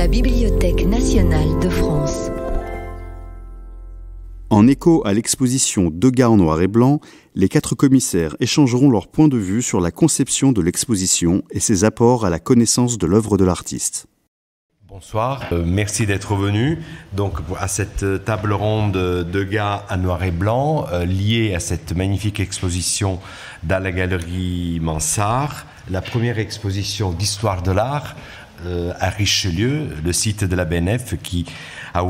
la Bibliothèque nationale de France. En écho à l'exposition Degas en noir et blanc, les 4 commissaires échangeront leur point de vue sur la conception de l'exposition et ses apports à la connaissance de l'œuvre de l'artiste. Bonsoir, merci d'être venu donc à cette table ronde Degas en noir et blanc liée à cette magnifique exposition dans la galerie Mansart, la première exposition d'histoire de l'art à Richelieu, le site de la BNF qui a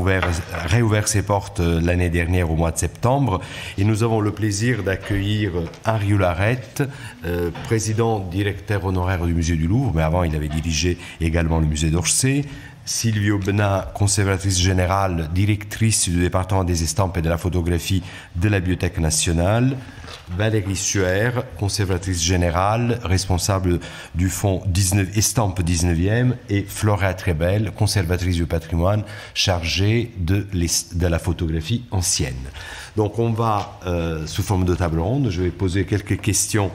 réouvert ses portes l'année dernière au mois de septembre. Et nous avons le plaisir d'accueillir Henri Hularette, président directeur honoraire du musée du Louvre, mais avant il avait dirigé également le musée d'Orsay. Sylvie Aubenas, conservatrice générale, directrice du département des estampes et de la photographie de la Bibliothèque nationale. Valérie Suer, conservatrice générale, responsable du fonds Estampes 19e. Et Flora Trebel, conservatrice du patrimoine, chargée de la photographie ancienne. Donc on va, sous forme de table ronde, je vais poser quelques questions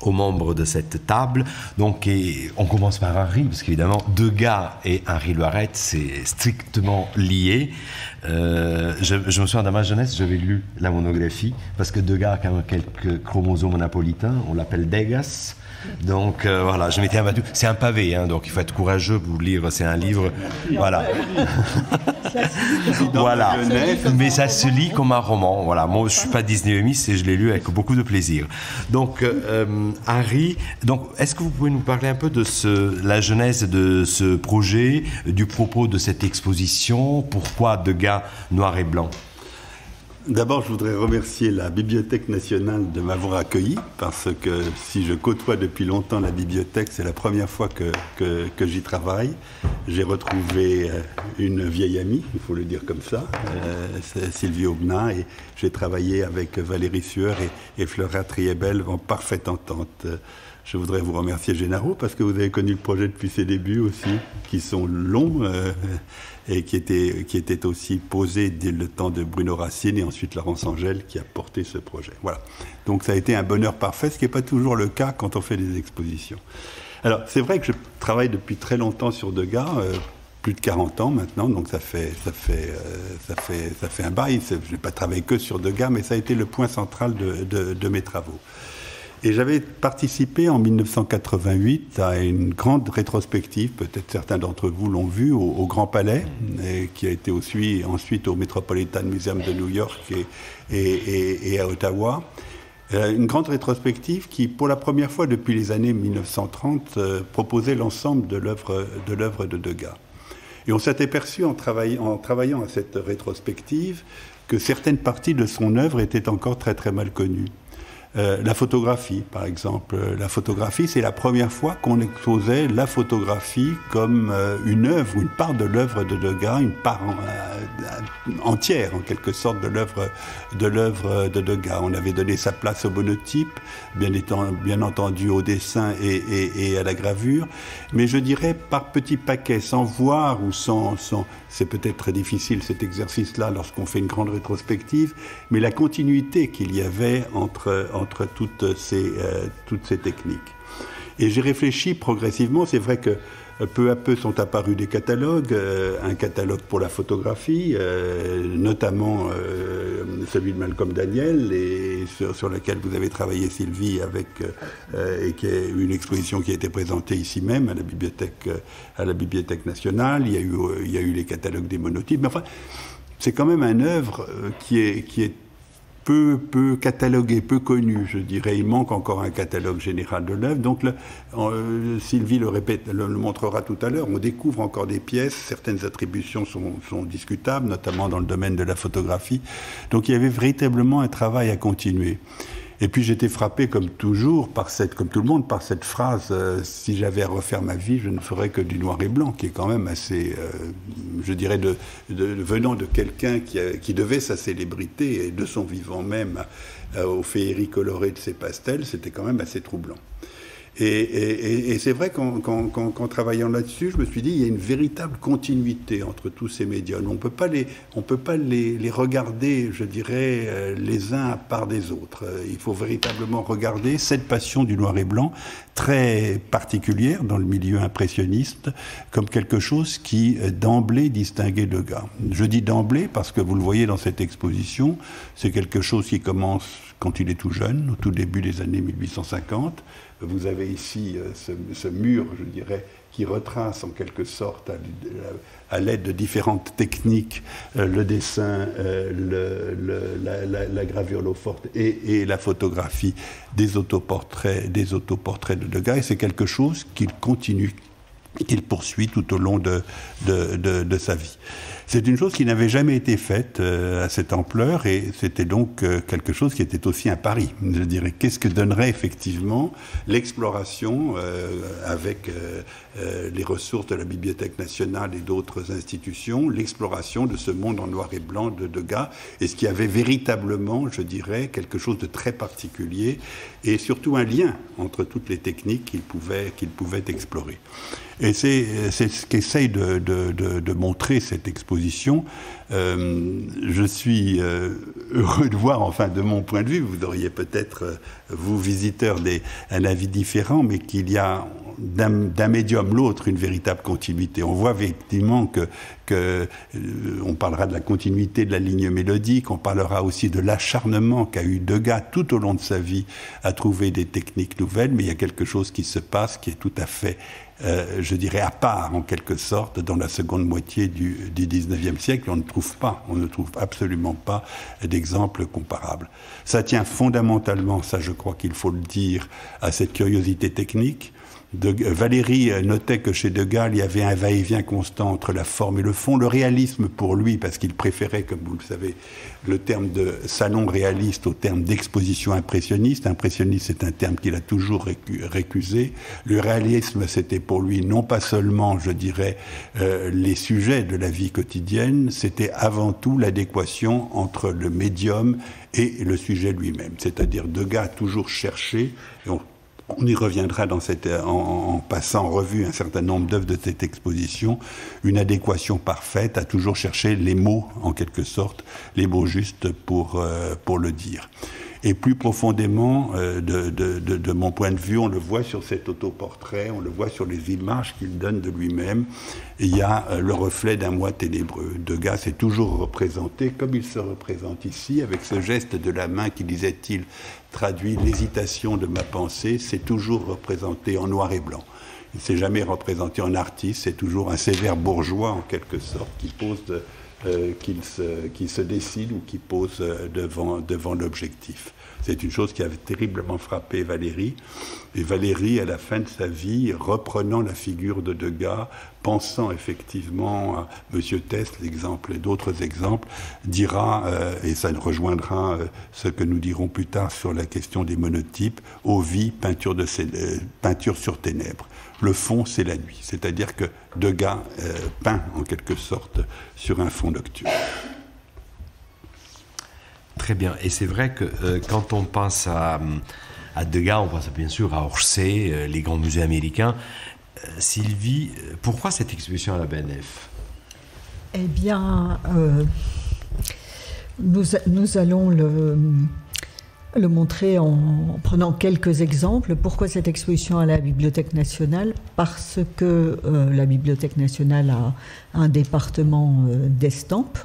aux membres de cette table. Donc, on commence par Henri, parce qu'évidemment, Degas et Henri Hularette, c'est strictement lié. Je me souviens, dans ma jeunesse, j'avais lu la monographie, parce que Degas a quand même quelques chromosomes napolitains, on l'appelle Degas. Donc voilà, je m'étais abattu. C'est un pavé, hein, donc il faut être courageux pour lire. C'est un livre, voilà. Voilà. Mais ça se lit comme un roman. Voilà. Moi, je suis pas Disneyomiste et je l'ai lu avec beaucoup de plaisir. Donc, Henri, donc, est-ce que vous pouvez nous parler un peu de la genèse de ce projet, du propos de cette exposition, pourquoi Degas noir et blanc? D'abord, je voudrais remercier la Bibliothèque nationale de m'avoir accueilli, parce que si je côtoie depuis longtemps la bibliothèque, c'est la première fois que j'y travaille. J'ai retrouvé une vieille amie, il faut le dire comme ça, Sylvie Aubenas, et j'ai travaillé avec Valérie Suer et Flora Trebel en parfaite entente. Je voudrais vous remercier, Gennaro, parce que vous avez connu le projet depuis ses débuts aussi, qui sont longs et qui étaient aussi posés dès le temps de Bruno Racine et ensuite Laurence Angèle qui a porté ce projet. Voilà. Donc ça a été un bonheur parfait, ce qui n'est pas toujours le cas quand on fait des expositions. Alors, c'est vrai que je travaille depuis très longtemps sur Degas, plus de 40 ans maintenant, donc ça fait un bail. Je n'ai pas travaillé que sur Degas, mais ça a été le point central de mes travaux. Et j'avais participé en 1988 à une grande rétrospective, peut-être certains d'entre vous l'ont vu, au Grand Palais, et qui a été aussi ensuite au Metropolitan Museum de New York et à Ottawa. Une grande rétrospective qui, pour la première fois depuis les années 1930, proposait l'ensemble de l'œuvre de Degas. Et on s'est aperçu en travaillant à cette rétrospective que certaines parties de son œuvre étaient encore très très mal connues. La photographie, par exemple. La photographie, c'est la première fois qu'on exposait la photographie comme une œuvre, une part de l'œuvre de Degas, une part entière, en quelque sorte, de l'œuvre de Degas. On avait donné sa place au monotype, bien entendu au dessin et à la gravure, mais je dirais par petits paquets, sans voir ou sans c'est peut-être très difficile cet exercice-là lorsqu'on fait une grande rétrospective, mais la continuité qu'il y avait entre toutes ces techniques. Et j'ai réfléchi progressivement, c'est vrai que peu à peu sont apparus des catalogues, un catalogue pour la photographie, notamment celui de Malcolm Daniel, et sur lequel vous avez travaillé, Sylvie, et qui est une exposition qui a été présentée ici même à la Bibliothèque nationale. Il y a eu les catalogues des monotypes, mais enfin, c'est quand même une œuvre qui est peu catalogué, peu connu, je dirais. Il manque encore un catalogue général de l'œuvre. Donc, Sylvie le montrera tout à l'heure, on découvre encore des pièces, certaines attributions sont discutables, notamment dans le domaine de la photographie. Donc, il y avait véritablement un travail à continuer. Et puis j'étais frappé, comme toujours, comme tout le monde, par cette phrase si j'avais à refaire ma vie, je ne ferais que du noir et blanc, qui est quand même assez, je dirais, venant de quelqu'un qui devait sa célébrité et de son vivant même aux féeries colorées de ses pastels, c'était quand même assez troublant. Et c'est vrai qu'en travaillant là-dessus, je me suis dit, il y a une véritable continuité entre tous ces médiums. On ne peut pas les regarder, je dirais, les uns à part des autres. Il faut véritablement regarder cette passion du noir et blanc, très particulière dans le milieu impressionniste, comme quelque chose qui, d'emblée, distinguait Degas. Je dis d'emblée parce que vous le voyez dans cette exposition, c'est quelque chose qui commence quand il est tout jeune, au tout début des années 1850. Vous avez ici ce mur, je dirais, qui retrace en quelque sorte, à l'aide de différentes techniques, le dessin, la gravure l'eau forte et la photographie des autoportraits de Degas. Et c'est quelque chose qu'il continue, qu'il poursuit tout au long de sa vie. C'est une chose qui n'avait jamais été faite à cette ampleur, et c'était donc quelque chose qui était aussi un pari. Je dirais, qu'est-ce que donnerait effectivement l'exploration avec les ressources de la Bibliothèque nationale et d'autres institutions, l'exploration de ce monde en noir et blanc de Degas, et ce qui avait véritablement, je dirais, quelque chose de très particulier, et surtout un lien entre toutes les techniques qu'il pouvait explorer. Et c'est ce qu'essaye de montrer cette exposition. Je suis heureux de voir, enfin de mon point de vue, vous auriez peut-être, vous visiteurs, un avis différent, mais qu'il y a d'un médium l'autre une véritable continuité. On voit effectivement que on parlera de la continuité de la ligne mélodique, on parlera aussi de l'acharnement qu'a eu Degas tout au long de sa vie à trouver des techniques nouvelles, mais il y a quelque chose qui se passe qui est tout à fait je dirais à part en quelque sorte dans la seconde moitié du 19e siècle. On ne trouve absolument pas d'exemple comparable. Ça tient fondamentalement, ça je crois qu'il faut le dire, à cette curiosité technique. Valéry notait que chez Degas, il y avait un va-et-vient constant entre la forme et le fond. Le réalisme pour lui, parce qu'il préférait, comme vous le savez, le terme de salon réaliste au terme d'exposition impressionniste. Impressionniste, c'est un terme qu'il a toujours récusé. Le réalisme, c'était pour lui non pas seulement, je dirais, les sujets de la vie quotidienne, c'était avant tout l'adéquation entre le médium et le sujet lui-même. C'est-à-dire Degas a toujours cherché, et on y reviendra en passant en revue un certain nombre d'œuvres de cette exposition, une adéquation parfaite, à toujours chercher les mots, en quelque sorte, les mots justes pour le dire. Et plus profondément, de mon point de vue, on le voit sur cet autoportrait, on le voit sur les images qu'il donne de lui-même. Il y a le reflet d'un moi ténébreux. Degas est toujours représenté comme il se représente ici, avec ce geste de la main qui, disait-il, traduit l'hésitation de ma pensée. C'est toujours représenté en noir et blanc. Il ne s'est jamais représenté en artiste, c'est toujours un sévère bourgeois, en quelque sorte, qui se décide ou qui pose devant l'objectif. C'est une chose qui avait terriblement frappé Valéry. Et Valéry, à la fin de sa vie, reprenant la figure de Degas, pensant effectivement à M. Test, l'exemple et d'autres exemples, dira, et ça rejoindra ce que nous dirons plus tard sur la question des monotypes, Ovid, peinture sur ténèbres. Le fond, c'est la nuit. C'est-à-dire que Degas peint, en quelque sorte, sur un fond nocturne. Très bien. Et c'est vrai que quand on pense à Degas, on pense bien sûr à Orsay, les grands musées américains. Sylvie, pourquoi cette exposition à la BNF ? Eh bien, nous allons le montrer en prenant quelques exemples. Pourquoi cette exposition à la Bibliothèque nationale ? Parce que la Bibliothèque nationale a un département d'estampes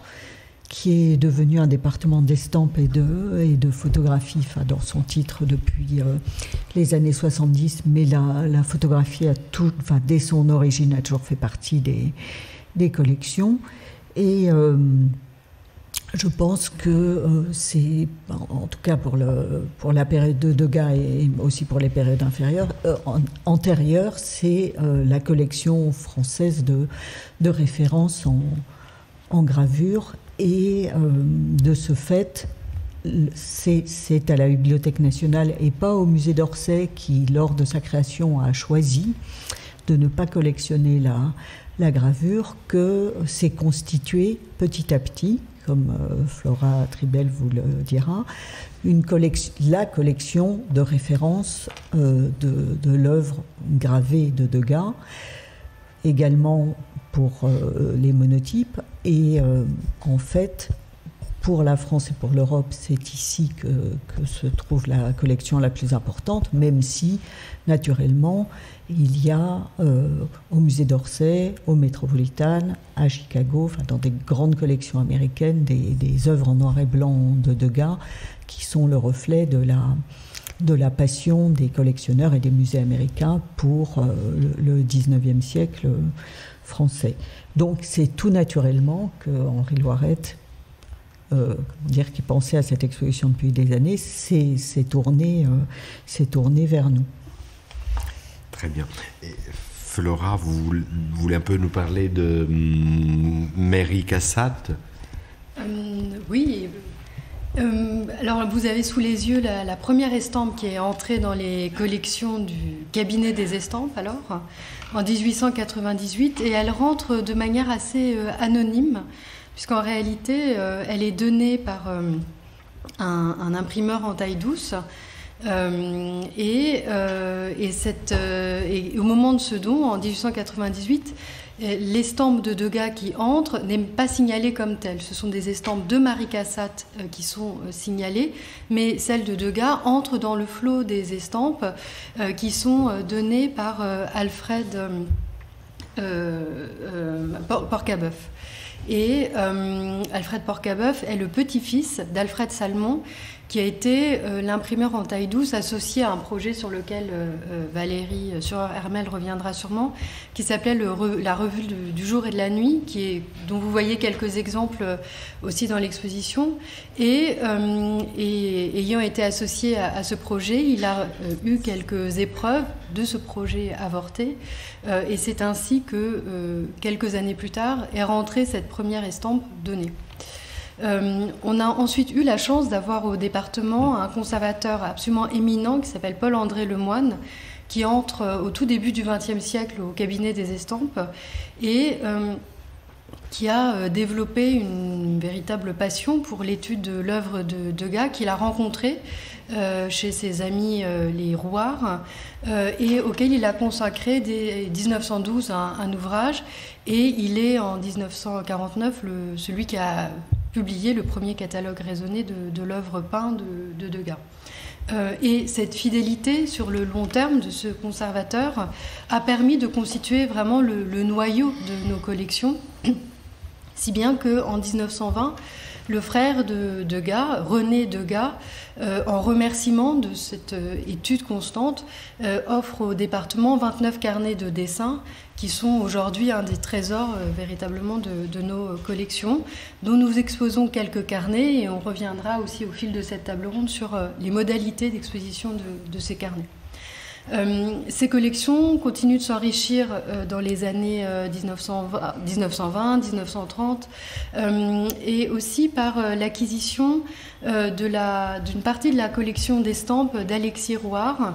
qui est devenu un département d'estampes et de photographie, dans son titre depuis les années 70, mais la photographie dès son origine a toujours fait partie des collections. Et je pense que c'est, en tout cas pour la période de Degas et aussi pour les périodes antérieures, c'est la collection française de référence en gravure. Et de ce fait, c'est à la Bibliothèque nationale et pas au musée d'Orsay qui, lors de sa création, a choisi de ne pas collectionner la gravure, que s'est constitué petit à petit, comme Flora Tribel vous le dira, la collection de références de l'œuvre gravée de Degas, également pour les monotypes. Et en fait, pour la France et pour l'Europe, c'est ici que se trouve la collection la plus importante, même si, naturellement, il y a au musée d'Orsay, au Metropolitan, à Chicago, enfin, dans des grandes collections américaines, des œuvres en noir et blanc de Degas qui sont le reflet de la passion des collectionneurs et des musées américains pour le 19e siècle français. Donc c'est tout naturellement que Henri Loiret, qui pensait à cette exposition depuis des années, s'est tourné vers nous. Très bien. Et Flora, vous voulez un peu nous parler de Mary Cassatt? Oui. Alors, vous avez sous les yeux la première estampe qui est entrée dans les collections du cabinet des estampes, alors, en 1898, et elle rentre de manière assez anonyme, puisqu'en réalité, elle est donnée par un imprimeur en taille douce. Et au moment de ce don, en 1898, l'estampe de Degas qui entre n'est pas signalée comme telle. Ce sont des estampes de Mary Cassatt qui sont signalées, mais celle de Degas entre dans le flot des estampes qui sont données par Alfred Porcabœuf. Et Alfred Porcabœuf est le petit-fils d'Alfred Salmon, qui a été l'imprimeur en taille douce associé à un projet sur lequel Valérie Hermel reviendra sûrement, qui s'appelait la Revue du jour et de la nuit, dont vous voyez quelques exemples aussi dans l'exposition. Et ayant été associé à ce projet, il a eu quelques épreuves de ce projet avorté. Et c'est ainsi que, quelques années plus tard, est rentrée cette première estampe donnée. On a ensuite eu la chance d'avoir au département un conservateur absolument éminent qui s'appelle Paul-André Lemoine, qui entre au tout début du XXe siècle au cabinet des estampes et qui a développé une véritable passion pour l'étude de l'œuvre de Degas, qu'il a rencontré chez ses amis les Rouard, et auquel il a consacré dès 1912 un ouvrage, et il est en 1949 celui qui a publié le premier catalogue raisonné de l'œuvre peinte de Degas. Et cette fidélité sur le long terme de ce conservateur a permis de constituer vraiment le noyau de nos collections, si bien qu'en 1920, le frère de Degas, René Degas, en remerciement de cette étude constante, offre au département 29 carnets de dessins qui sont aujourd'hui un des trésors véritablement de nos collections, dont nous exposons quelques carnets, et on reviendra aussi au fil de cette table ronde sur les modalités d'exposition de ces carnets. Ces collections continuent de s'enrichir dans les années 1920, 1930, et aussi par l'acquisition d'une partie de la collection d'estampes d'Alexis Rouard,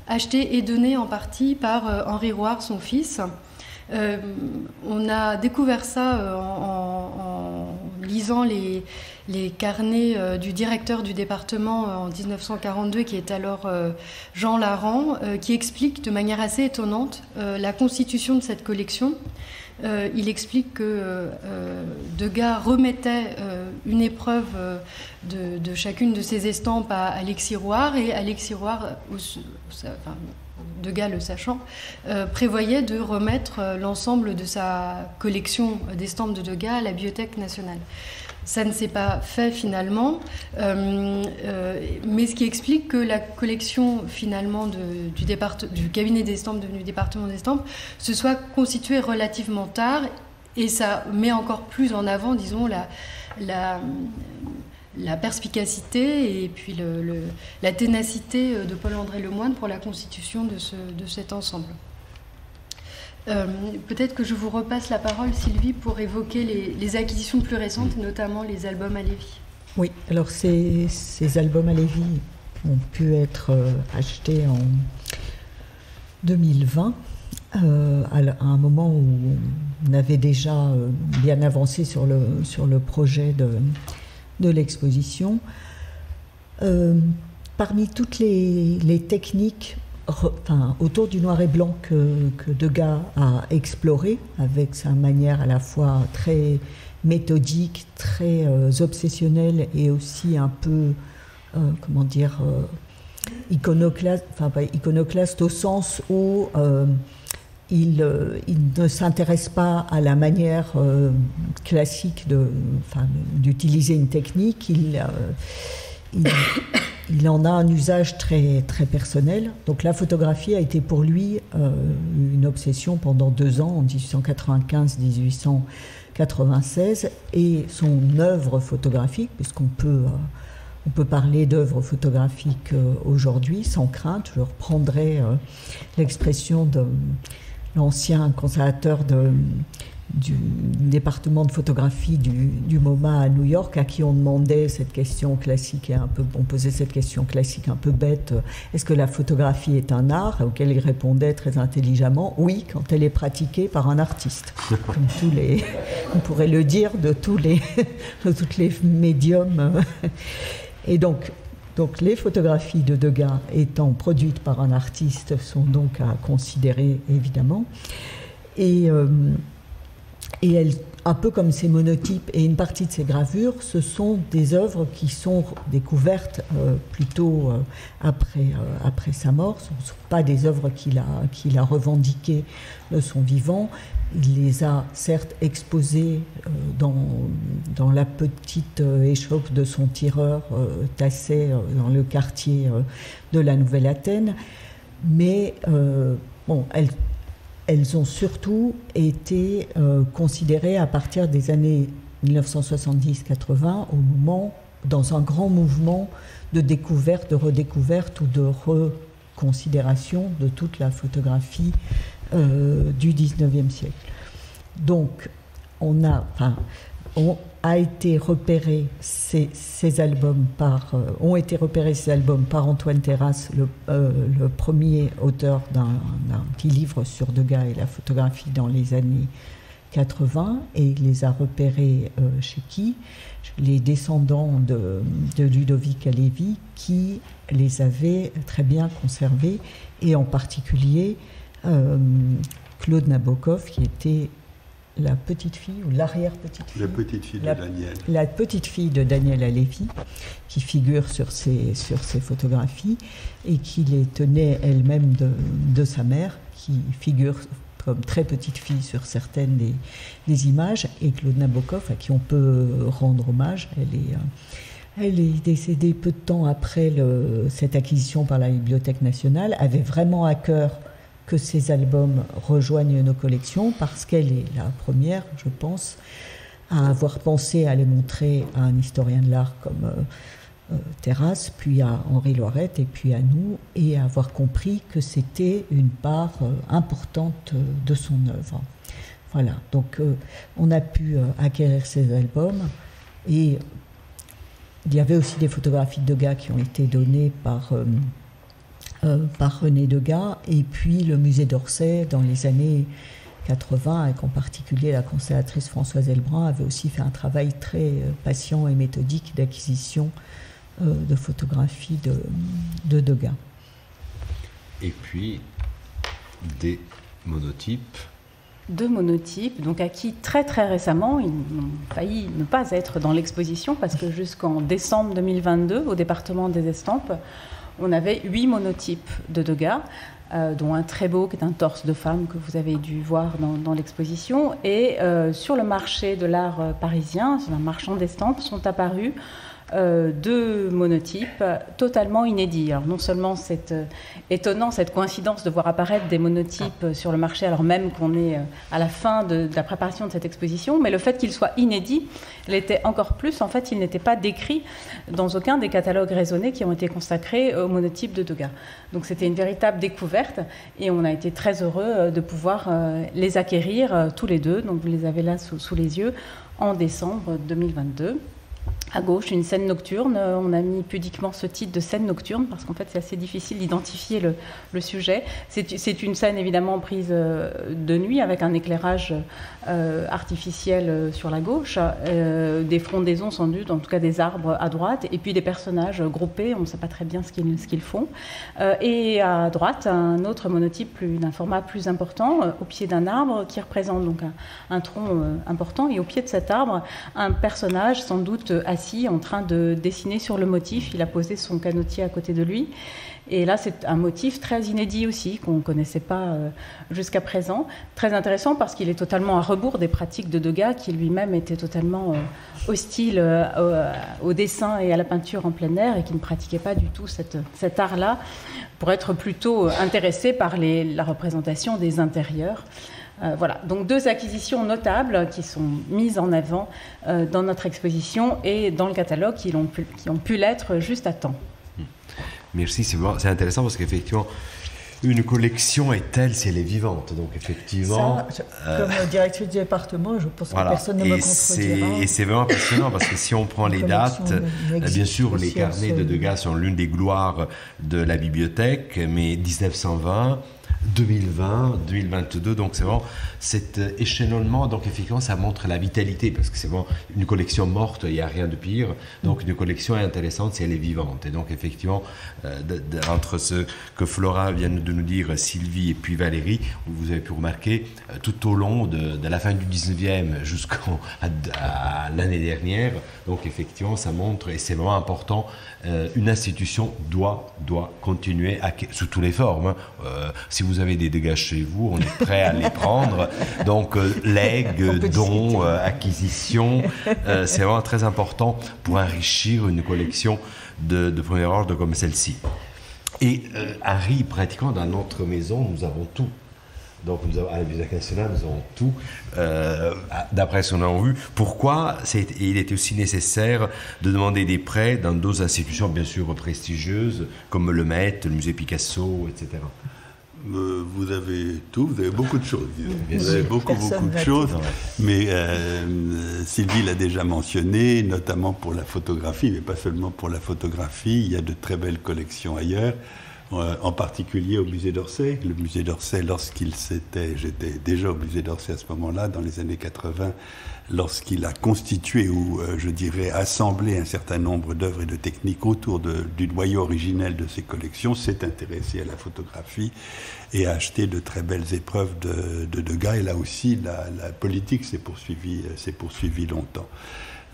achetée et donnée en partie par Henri Rouard, son fils. On a découvert ça en lisant les carnets du directeur du département en 1942, qui est alors Jean Larand, qui explique de manière assez étonnante la constitution de cette collection. Il explique que Degas remettait une épreuve de chacune de ses estampes à Alexis Rouard, et Alexis Rouard, Degas le sachant, prévoyait de remettre l'ensemble de sa collection d'estampes de Degas à la Bibliothèque nationale. Ça ne s'est pas fait finalement, mais ce qui explique que la collection finalement du cabinet d'estampes devenu département d'estampes se soit constituée relativement tard, et ça met encore plus en avant, disons, la perspicacité et puis la ténacité de Paul-André Lemoine pour la constitution de cet ensemble. Peut-être que je vous repasse la parole, Sylvie, pour évoquer les acquisitions plus récentes, notamment les albums à Lévy. Oui, alors ces albums à Lévy ont pu être achetés en 2020, à un moment où on avait déjà bien avancé sur le projet de l'exposition. Parmi toutes les techniques autour du noir et blanc que Degas a exploré, avec sa manière à la fois très méthodique, très obsessionnelle et aussi un peu, iconoclaste au sens où il ne s'intéresse pas à la manière classique d'utiliser une technique. Il en a un usage très, très personnel. Donc la photographie a été pour lui une obsession pendant 2 ans, en 1895-1896, et son œuvre photographique, puisqu'on peut parler d'œuvre photographique aujourd'hui sans crainte. Je reprendrai l'expression de l'ancien conservateur du département de photographie du MoMA à New York, à qui on demandait cette question classique on posait cette question classique un peu bête, est-ce que la photographie est un art? Auquel il répondait très intelligemment, oui, quand elle est pratiquée par un artiste. Comme on pourrait le dire de tous les médiums. Et donc les photographies de Degas étant produites par un artiste sont donc à considérer évidemment. Et elles, un peu comme ces monotypes et une partie de ces gravures, ce sont des œuvres qui sont découvertes plutôt après sa mort. Ce ne sont pas des œuvres qu'il a revendiquées de son vivant. Il les a certes exposées dans la petite échoppe de son tireur Tassé dans le quartier de la Nouvelle-Athènes, mais elles ont surtout été considérées à partir des années 1970-80, dans un grand mouvement de découverte, de redécouverte ou de reconsidération de toute la photographie du XIXe siècle. Donc, on a été repéré ces albums ont été repérés ces albums par Antoine Terrasse, le premier auteur d'un petit livre sur Degas et la photographie dans les années 80, et il les a repérés chez qui? Les descendants de Ludovic Halévy, qui les avaient très bien conservés, et en particulier Claude Nabokov, qui était la petite fille ou l'arrière-petite-fille. La petite fille de Daniel. La petite fille de Daniel Halévy, qui figure sur ces photographies et qui les tenait elle-même de sa mère, qui figure comme très petite fille sur certaines des images, et Claude Nabokov, à qui on peut rendre hommage. Elle est décédée peu de temps après cette acquisition par la Bibliothèque nationale, avait vraiment à cœur que ces albums rejoignent nos collections, parce qu'elle est la première, je pense, à avoir pensé à les montrer à un historien de l'art comme Terrasse, puis à Henri Loirette, et puis à nous, et à avoir compris que c'était une part importante de son œuvre. Voilà, donc on a pu acquérir ces albums, et il y avait aussi des photographies de Degas qui ont été données par René Degas, et puis le musée d'Orsay dans les années 80, et en particulier la conservatrice Françoise Elbrun avait aussi fait un travail très patient et méthodique d'acquisition de photographies de Degas. Et puis des monotypes. 2 monotypes, donc acquis très très récemment. Ils ont failli ne pas être dans l'exposition, parce que jusqu'en décembre 2022, au département des estampes, on avait 8 monotypes de Degas, dont un très beau qui est un torse de femme que vous avez dû voir dans l'exposition. Et sur le marché de l'art parisien, sur un marchand d'estampes, sont apparus 2 monotypes totalement inédits. Alors non seulement c'est étonnant cette coïncidence de voir apparaître des monotypes sur le marché alors même qu'on est à la fin de la préparation de cette exposition, mais le fait qu'ils soient inédits l'était encore plus. En fait, ils n'étaient pas décrits dans aucun des catalogues raisonnés qui ont été consacrés aux monotypes de Degas. Donc c'était une véritable découverte, et on a été très heureux de pouvoir les acquérir tous les 2. Donc vous les avez là sous les yeux en décembre 2022. À gauche, une scène nocturne. On a mis pudiquement ce titre de scène nocturne parce qu'en fait, c'est assez difficile d'identifier le sujet. C'est une scène évidemment prise de nuit avec un éclairage artificiel sur la gauche, des frondaisons sans doute, en tout cas des arbres à droite, et puis des personnages groupés, on ne sait pas très bien ce qu'ils font. Et à droite, un autre monotype d'un format plus important, au pied d'un arbre qui représente donc un tronc important, et au pied de cet arbre, un personnage sans doute assis en train de dessiner sur le motif. Il a posé son canotier à côté de lui. Et là, c'est un motif très inédit aussi, qu'on ne connaissait pas jusqu'à présent. Très intéressant parce qu'il est totalement à rebours des pratiques de Degas, qui lui-même était totalement hostile au dessin et à la peinture en plein air et qui ne pratiquait pas du tout cet art-là, pour être plutôt intéressé par la représentation des intérieurs. Voilà, donc 2 acquisitions notables qui sont mises en avant dans notre exposition et dans le catalogue qui ont pu l'être juste à temps. Merci, c'est intéressant parce qu'effectivement, une collection est telle si elle est vivante. Donc effectivement... Comme directrice du département, je pense que personne ne me contredira. Et c'est vraiment passionnant parce que si on prend les dates, bien sûr, les carnets de Degas sont l'une des gloires de la bibliothèque, mais 1920... 2020, 2022, donc c'est vraiment cet échelonnement, donc effectivement ça montre la vitalité, parce que c'est vraiment une collection morte, il n'y a rien de pire, donc une collection est intéressante si elle est vivante, et donc effectivement entre ce que Flora vient de nous dire, Sylvie et puis Valérie, vous avez pu remarquer tout au long de la fin du 19e jusqu'à l'année dernière, donc effectivement ça montre, et c'est vraiment important, une institution doit continuer sous toutes les formes, si vous avez des dégâts chez vous, on est prêt à les prendre. Donc, legs, dons, acquisitions, c'est vraiment très important pour enrichir une collection de premier ordre comme celle-ci. Et Harry, pratiquement dans notre maison, nous avons tout. Donc, à la Bibliothèque nationale, nous avons tout, d'après ce qu'on a vu. Pourquoi il était aussi nécessaire de demander des prêts dans d'autres institutions, bien sûr, prestigieuses, comme le Met, le musée Picasso, etc. Vous avez tout, vous avez beaucoup de choses. Vous avez beaucoup de choses, mais Sylvie l'a déjà mentionné, notamment pour la photographie, mais pas seulement pour la photographie. Il y a de très belles collections ailleurs, en particulier au musée d'Orsay. Le musée d'Orsay, j'étais déjà au musée d'Orsay à ce moment-là, dans les années 80, lorsqu'il a constitué ou, je dirais, assemblé un certain nombre d'œuvres et de techniques autour du noyau originel de ses collections, s'est intéressé à la photographie et a acheté de très belles épreuves de Degas. Et là aussi, la politique s'est poursuivie longtemps.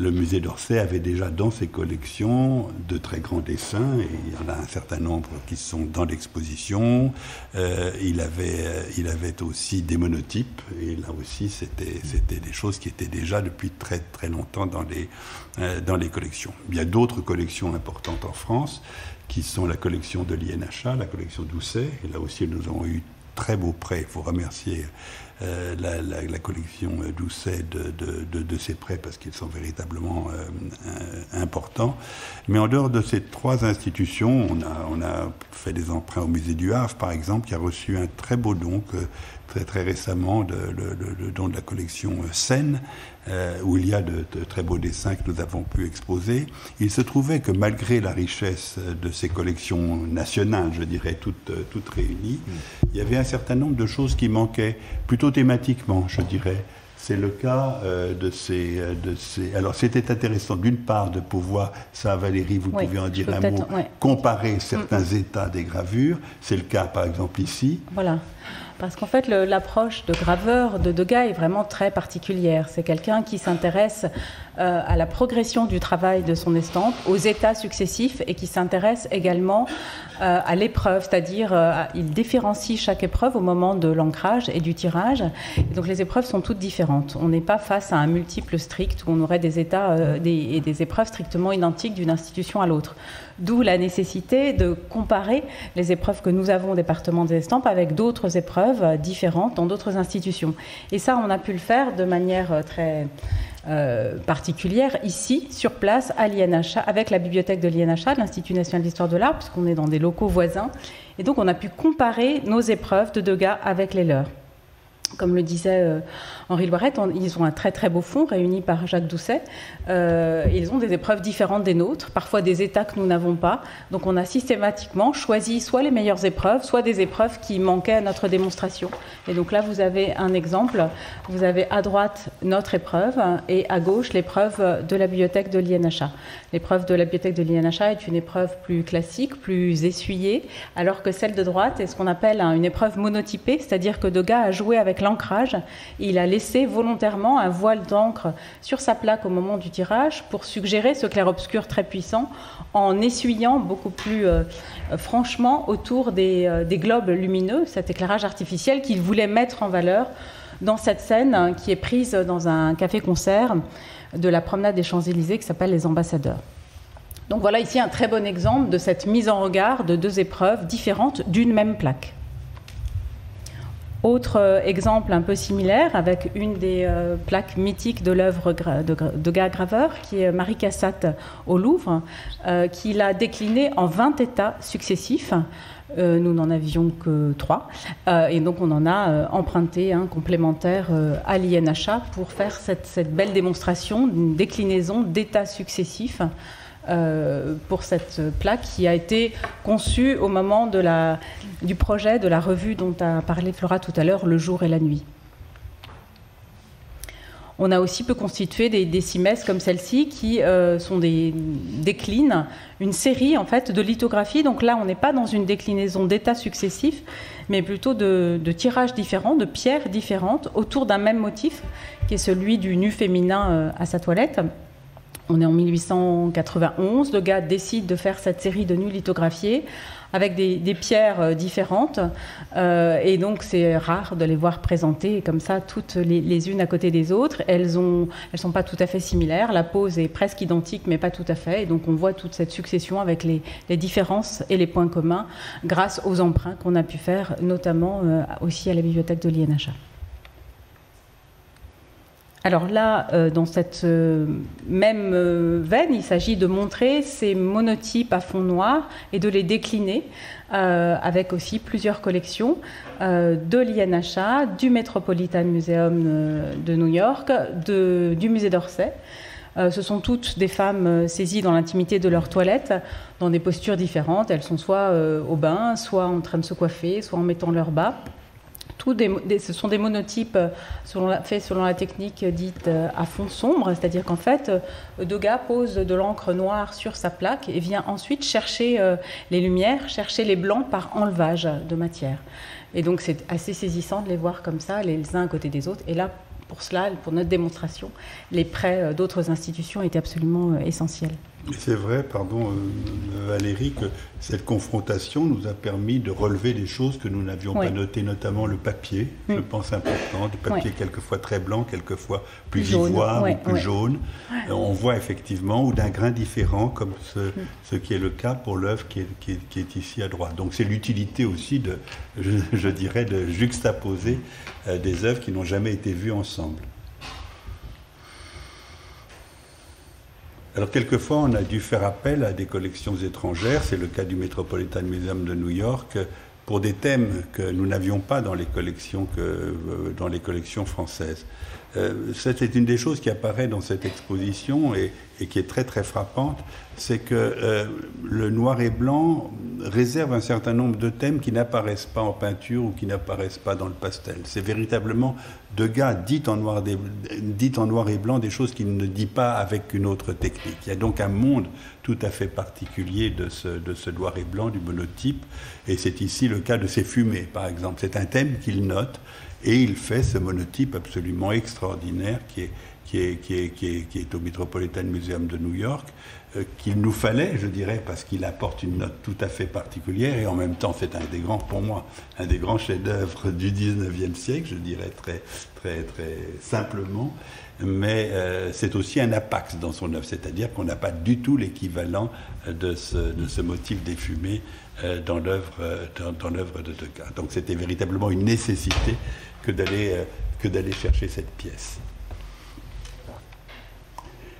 Le musée d'Orsay avait déjà dans ses collections de très grands dessins, et il y en a un certain nombre qui sont dans l'exposition. Il avait aussi des monotypes, et là aussi c'était des choses qui étaient déjà depuis très très longtemps dans les collections. Il y a d'autres collections importantes en France qui sont la collection de l'INHA, la collection Doucet, et là aussi nous avons eu très beaux prêts. Il faut remercier la collection Doucet de ces prêts parce qu'ils sont véritablement importants. Mais en dehors de ces 3 institutions, on a fait des emprunts au musée du Havre, par exemple, qui a reçu un très beau don très récemment, le don de la collection Seine, où il y a de très beaux dessins que nous avons pu exposer. Il se trouvait que malgré la richesse de ces collections nationales, je dirais, toutes réunies, il y avait un certain nombre de choses qui manquaient, plutôt thématiquement, je dirais. C'est le cas de ces... Alors, c'était intéressant, d'une part, de pouvoir, ça, Valérie, vous pouvez en dire un mot, comparer certains états des gravures. C'est le cas, par exemple, ici. Voilà. Parce qu'en fait, l'approche de graveur de Degas est vraiment très particulière. C'est quelqu'un qui s'intéresse à la progression du travail de son estampe, aux états successifs, et qui s'intéresse également à l'épreuve, c'est-à-dire il différencie chaque épreuve au moment de l'ancrage et du tirage. Et donc les épreuves sont toutes différentes. On n'est pas face à un multiple strict où on aurait des états et des épreuves strictement identiques d'une institution à l'autre. D'où la nécessité de comparer les épreuves que nous avons au département des estampes avec d'autres épreuves différentes dans d'autres institutions. Et ça, on a pu le faire de manière très particulière ici, sur place, à l'INHA, avec la bibliothèque de l'INHA, de l'Institut national d'histoire de l'art, puisqu'on est dans des locaux voisins. Et donc, on a pu comparer nos épreuves de Degas avec les leurs. Comme le disait Henri Loiret, ils ont un très très beau fond réuni par Jacques Doucet. Ils ont des épreuves différentes des nôtres, parfois des états que nous n'avons pas. Donc on a systématiquement choisi soit les meilleures épreuves, soit des épreuves qui manquaient à notre démonstration. Et donc là, vous avez un exemple. Vous avez à droite notre épreuve et à gauche l'épreuve de la bibliothèque de l'INHA. L'épreuve de la bibliothèque de l'INHA est une épreuve plus classique, plus essuyée, alors que celle de droite est ce qu'on appelle une épreuve monotypée, c'est-à-dire que Degas a joué avec l'ancrage. Il a laissé volontairement un voile d'encre sur sa plaque au moment du tirage pour suggérer ce clair-obscur très puissant en essuyant beaucoup plus franchement autour des globes lumineux, cet éclairage artificiel qu'il voulait mettre en valeur dans cette scène qui est prise dans un café-concert de la promenade des Champs-Élysées qui s'appelle Les Ambassadeurs. Donc voilà ici un très bon exemple de cette mise en regard de deux épreuves différentes d'une même plaque. Autre exemple un peu similaire avec une des plaques mythiques de l'œuvre de Degas graveur, qui est Marie Cassatt au Louvre, qu'il a décliné en 20 états successifs. Nous n'en avions que 3. Et donc on en a emprunté un complémentaire à l'INHA pour faire cette belle démonstration d'une déclinaison d'états successifs. Pour cette plaque qui a été conçue au moment du projet de la revue dont a parlé Flora tout à l'heure, Le jour et la nuit. On a aussi pu constituer des décimètres comme celle-ci qui déclinent une série en fait de lithographies. Donc là, on n'est pas dans une déclinaison d'états successifs, mais plutôt de tirages différents, de pierres différentes autour d'un même motif, qui est celui du nu féminin à sa toilette. On est en 1891, Degas décide de faire cette série de nus lithographiés avec des pierres différentes et donc c'est rare de les voir présentées comme ça toutes les unes à côté des autres. Elles sont pas tout à fait similaires, la pose est presque identique mais pas tout à fait et donc on voit toute cette succession avec les différences et les points communs grâce aux emprunts qu'on a pu faire notamment aussi à la bibliothèque de l'INHA. Alors là, dans cette même veine, il s'agit de montrer ces monotypes à fond noir et de les décliner avec aussi plusieurs collections de l'INHA, du Metropolitan Museum de New York, du musée d'Orsay. Ce sont toutes des femmes saisies dans l'intimité de leur toilette, dans des postures différentes. Elles sont soit au bain, soit en train de se coiffer, soit en mettant leur bas. Ce sont des monotypes faits selon la technique dite à fond sombre, c'est-à-dire qu'en fait, Degas pose de l'encre noire sur sa plaque et vient ensuite chercher les lumières, chercher les blancs par enlevage de matière. Et donc c'est assez saisissant de les voir comme ça, les uns à côté des autres. Et là, pour cela, pour notre démonstration, les prêts d'autres institutions étaient absolument essentiels. C'est vrai, pardon Valérie, que cette confrontation nous a permis de relever des choses que nous n'avions pas notées, notamment le papier, je pense important, du papier quelquefois très blanc, quelquefois plus ivoire ou plus jaune. On voit effectivement, ou d'un grain différent, comme ce qui est le cas pour l'œuvre qui est ici à droite. Donc c'est l'utilité aussi, je dirais, de juxtaposer des œuvres qui n'ont jamais été vues ensemble. Alors, quelquefois, on a dû faire appel à des collections étrangères. C'est le cas du Metropolitan Museum de New York, pour des thèmes que nous n'avions pas dans les collections françaises. C'est une des choses qui apparaît dans cette exposition et qui est très très frappante, c'est que le noir et blanc réserve un certain nombre de thèmes qui n'apparaissent pas en peinture ou qui n'apparaissent pas dans le pastel. C'est véritablement Degas dit en noir et blanc des choses qu'il ne dit pas avec une autre technique. Il y a donc un monde tout à fait particulier de ce noir et blanc, du monotype, et c'est ici le cas de ces fumées, par exemple. C'est un thème qu'il note, et il fait ce monotype absolument extraordinaire qui est au Metropolitan Museum de New York, qu'il nous fallait, je dirais, parce qu'il apporte une note tout à fait particulière, et en même temps c'est pour moi, un des grands chefs-d'œuvre du 19e siècle, je dirais très, très, très simplement, mais c'est aussi un apax dans son œuvre, c'est-à-dire qu'on n'a pas du tout l'équivalent de ce motif des fumées dans l'œuvre de Degas. Donc c'était véritablement une nécessité que d'aller chercher cette pièce.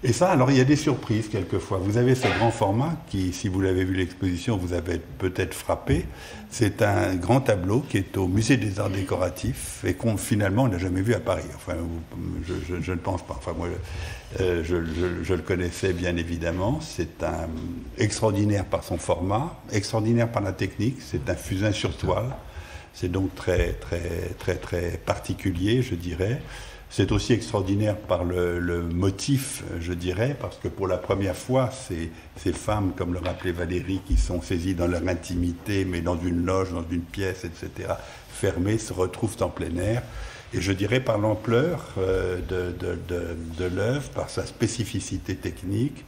Et ça, alors il y a des surprises quelquefois. Vous avez ce grand format qui, si vous l'avez vu l'exposition, vous avez peut-être frappé. C'est un grand tableau qui est au Musée des Arts Décoratifs et qu'on finalement n'a jamais vu à Paris. Enfin, je ne pense pas. Enfin, moi, je le connaissais bien évidemment. C'est extraordinaire par son format, extraordinaire par la technique. C'est un fusain sur toile. C'est donc très, très, très, très particulier, je dirais. C'est aussi extraordinaire par le motif, je dirais, parce que pour la première fois, ces femmes, comme le rappelait Valérie, qui sont saisies dans leur intimité, mais dans une loge, dans une pièce, etc., fermées, se retrouvent en plein air. Et je dirais par l'ampleur de l'œuvre, par sa spécificité technique,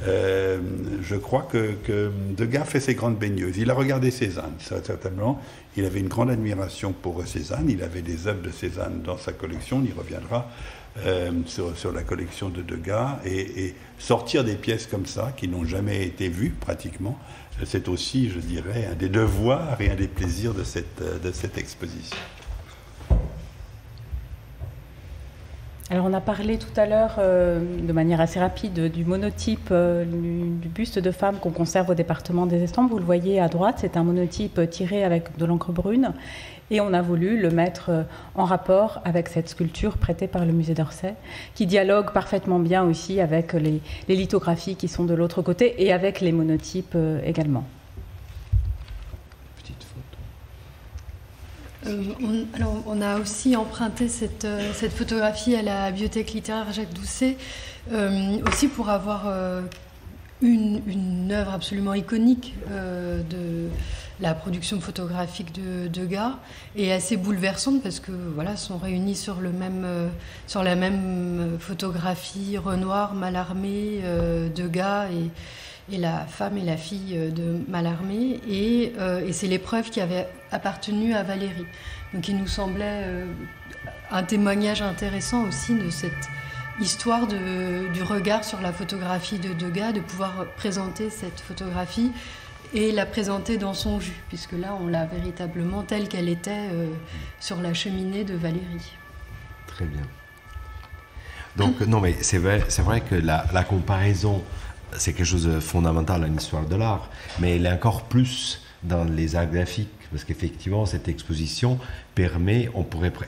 je crois que Degas fait ses grandes baigneuses. Il a regardé Cézanne, certainement. Il avait une grande admiration pour Cézanne. Il avait des œuvres de Cézanne dans sa collection. On y reviendra sur la collection de Degas. Et sortir des pièces comme ça, qui n'ont jamais été vues pratiquement, c'est aussi, je dirais, un des devoirs et un des plaisirs de cette exposition. Alors on a parlé tout à l'heure, de manière assez rapide, du monotype du buste de femme qu'on conserve au département des Estampes. Vous le voyez à droite, c'est un monotype tiré avec de l'encre brune. Et on a voulu le mettre en rapport avec cette sculpture prêtée par le musée d'Orsay, qui dialogue parfaitement bien aussi avec les lithographies qui sont de l'autre côté et avec les monotypes également. On a aussi emprunté cette photographie à la Bibliothèque littéraire Jacques Doucet, aussi pour avoir une œuvre absolument iconique de la production photographique de Degas, et assez bouleversante parce que voilà, sont réunis sur la même photographie Renoir, Mallarmé, Degas et la femme et la fille de Mallarmé, et c'est l'épreuve qui avait appartenu à Valérie. Donc il nous semblait un témoignage intéressant aussi de cette histoire du regard sur la photographie de Degas, de pouvoir présenter cette photographie et la présenter dans son jus, puisque là on l'a véritablement telle qu'elle était sur la cheminée de Valérie. Très bien. Donc non, mais c'est vrai que la comparaison, c'est quelque chose de fondamental dans l'histoire de l'art, mais elle est encore plus dans les arts graphiques, parce qu'effectivement, cette exposition permet,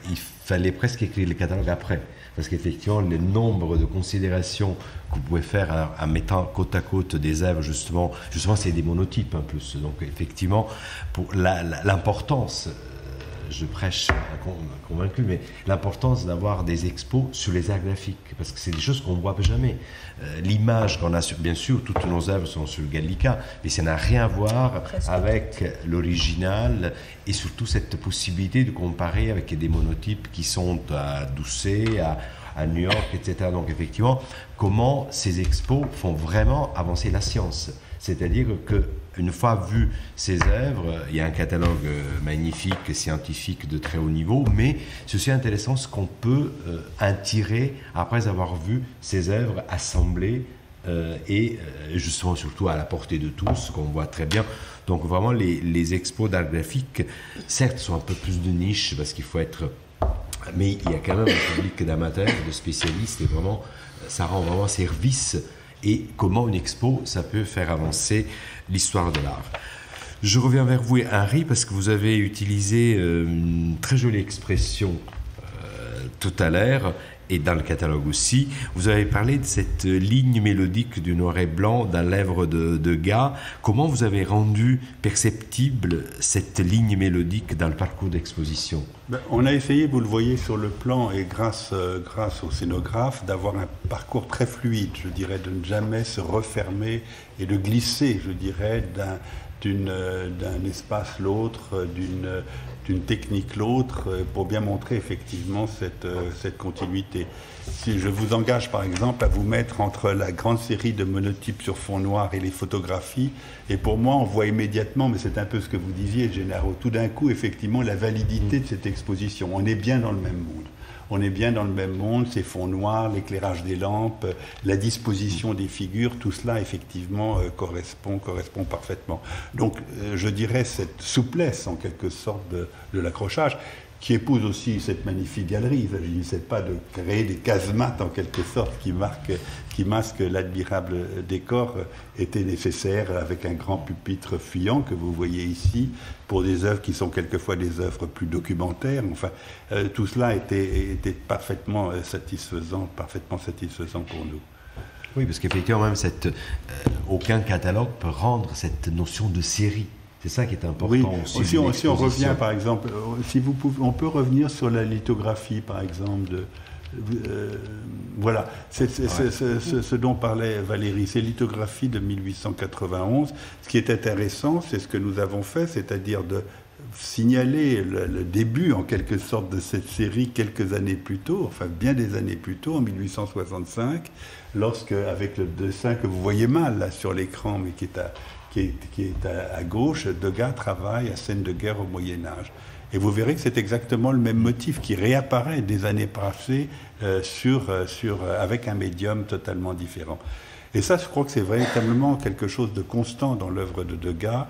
il fallait presque écrire le catalogue après, parce qu'effectivement, le nombre de considérations que vous pouvez faire en mettant côte à côte des œuvres, justement c'est des monotypes en plus, donc effectivement, pour l'importance, je prêche convaincu, mais l'importance d'avoir des expos sur les arts graphiques, parce que c'est des choses qu'on ne voit jamais. L'image qu'on a, bien sûr, toutes nos œuvres sont sur Gallica, mais ça n'a rien à voir avec l'original, et surtout cette possibilité de comparer avec des monotypes qui sont à Doucet, à New York, etc. Donc effectivement, comment ces expos font vraiment avancer la science. C'est-à-dire qu'une fois vu ces œuvres, il y a un catalogue magnifique, scientifique de très haut niveau, mais c'est aussi intéressant ce qu'on peut en tirer après avoir vu ces œuvres assemblées et justement surtout à la portée de tous, qu'on voit très bien. Donc vraiment les expos d'art graphique, certes, sont un peu plus de niche parce qu'il faut être... Mais il y a quand même un public d'amateurs, de spécialistes, et vraiment, ça rend vraiment service. Et comment une expo, ça peut faire avancer l'histoire de l'art. Je reviens vers vous, Henri, parce que vous avez utilisé une très jolie expression tout à l'heure, et dans le catalogue aussi. Vous avez parlé de cette ligne mélodique du noir et blanc dans l'œuvre de Degas. Comment vous avez rendu perceptible cette ligne mélodique dans le parcours d'exposition ? On a essayé, vous le voyez sur le plan, et grâce au scénographe, d'avoir un parcours très fluide, je dirais, de ne jamais se refermer et de glisser, je dirais, d'un espace l'autre, d'une technique l'autre, pour bien montrer effectivement cette continuité. Si je vous engage par exemple à vous mettre entre la grande série de monotypes sur fond noir et les photographies, et pour moi on voit immédiatement, mais c'est un peu ce que vous disiez, Gennaro, tout d'un coup effectivement la validité de cette exposition. On est bien dans le même monde. On est bien dans le même monde, ces fonds noirs, l'éclairage des lampes, la disposition des figures, tout cela effectivement correspond parfaitement. Donc je dirais cette souplesse en quelque sorte de l'accrochage, qui épouse aussi cette magnifique galerie. Il ne s'agit pas de créer des casemates en quelque sorte qui masquent l'admirable décor, était nécessaire avec un grand pupitre fuyant que vous voyez ici pour des œuvres qui sont quelquefois des œuvres plus documentaires. Enfin, tout cela était parfaitement satisfaisant pour nous. Oui, parce qu'effectivement, même aucun catalogue peut rendre cette notion de série. C'est ça qui est important oui. aussi. Si on revient, par exemple, on peut revenir sur la lithographie, par exemple, voilà, c'est ce dont parlait Valérie, c'est lithographie de 1891. Ce qui est intéressant, c'est ce que nous avons fait, c'est-à-dire de signaler le début, en quelque sorte, de cette série quelques années plus tôt, enfin bien des années plus tôt, en 1865, lorsque, avec le dessin que vous voyez mal là sur l'écran, mais qui est à gauche, Degas travaille à scène de guerre au Moyen-Âge. Et vous verrez que c'est exactement le même motif qui réapparaît des années passées avec un médium totalement différent. Et ça, je crois que c'est véritablement quelque chose de constant dans l'œuvre de Degas.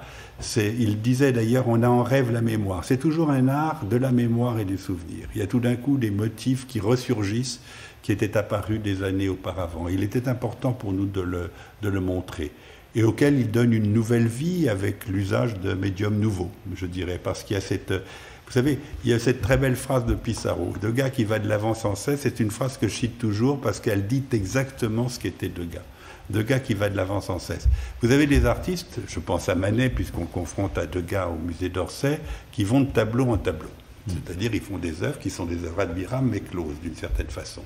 Il disait d'ailleurs, on a en rêve la mémoire. C'est toujours un art de la mémoire et des souvenirs. Il y a tout d'un coup des motifs qui ressurgissent, qui étaient apparus des années auparavant. Il était important pour nous de le montrer, et auquel il donne une nouvelle vie avec l'usage de médiums nouveaux, je dirais, parce qu'il y a vous savez, il y a cette très belle phrase de Pissarro, Degas qui va de l'avant sans cesse. C'est une phrase que je cite toujours parce qu'elle dit exactement ce qu'était Degas. Degas qui va de l'avant sans cesse. Vous avez des artistes, je pense à Manet, puisqu'on confronte à Degas au musée d'Orsay, qui vont de tableau en tableau. C'est-à-dire, ils font des œuvres qui sont des œuvres admirables, mais closes, d'une certaine façon.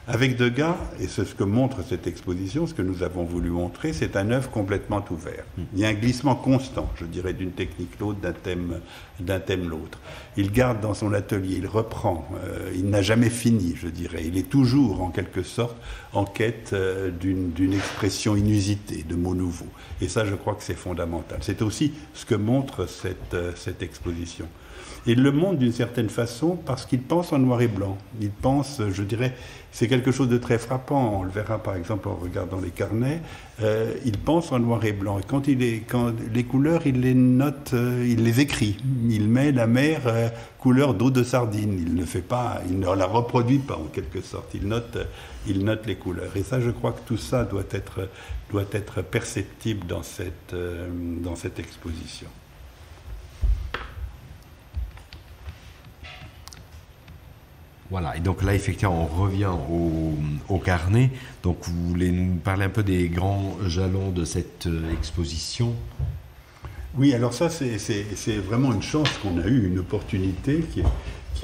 Avec Degas, et c'est ce que montre cette exposition, ce que nous avons voulu montrer, c'est un œuvre complètement ouvert. Il y a un glissement constant, je dirais, d'une technique l'autre, d'un thème l'autre. Il garde dans son atelier, il reprend, il n'a jamais fini, je dirais. Il est toujours, en quelque sorte, en quête d'une expression inusitée, de mots nouveaux. Et ça, je crois que c'est fondamental. C'est aussi ce que montre cette exposition. Il le montre d'une certaine façon parce qu'il pense en noir et blanc. Il pense, je dirais, c'est quelque chose de très frappant. On le verra par exemple en regardant les carnets. Il pense en noir et blanc. Et quand les couleurs, il les note, il les écrit. Il met la mer couleur d'eau de sardine. Il ne la reproduit pas en quelque sorte. Il note les couleurs. Et ça, je crois que tout ça doit être perceptible dans cette exposition. Voilà, et donc là, effectivement, on revient au carnet. Donc, vous voulez nous parler un peu des grands jalons de cette exposition ? Oui, alors ça, c'est vraiment une chance qu'on a eue, une opportunité qui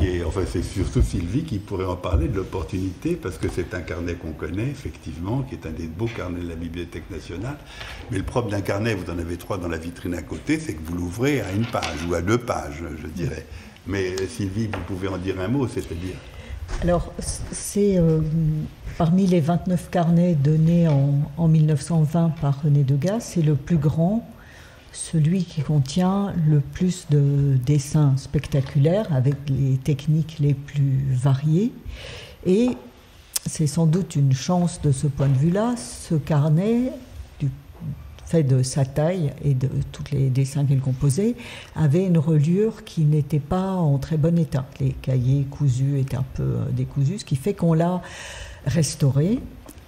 est, enfin, c'est surtout Sylvie qui pourrait en parler de l'opportunité, parce que c'est un carnet qu'on connaît, effectivement, qui est un des beaux carnets de la Bibliothèque nationale. Mais le propre d'un carnet, vous en avez 3 dans la vitrine à côté, c'est que vous l'ouvrez à 1 page ou à 2 pages, je dirais. Mais Sylvie, vous pouvez en dire un mot, c'est-à-dire ? Alors, c'est parmi les 29 carnets donnés en 1920 par René Degas, c'est le plus grand, celui qui contient le plus de dessins spectaculaires avec les techniques les plus variées. Et c'est sans doute une chance de ce point de vue-là. Ce carnet, du fait de sa taille et de tous les dessins qu'il composait, avait une reliure qui n'était pas en très bon état. Les cahiers cousus étaient un peu décousus, ce qui fait qu'on l'a restauré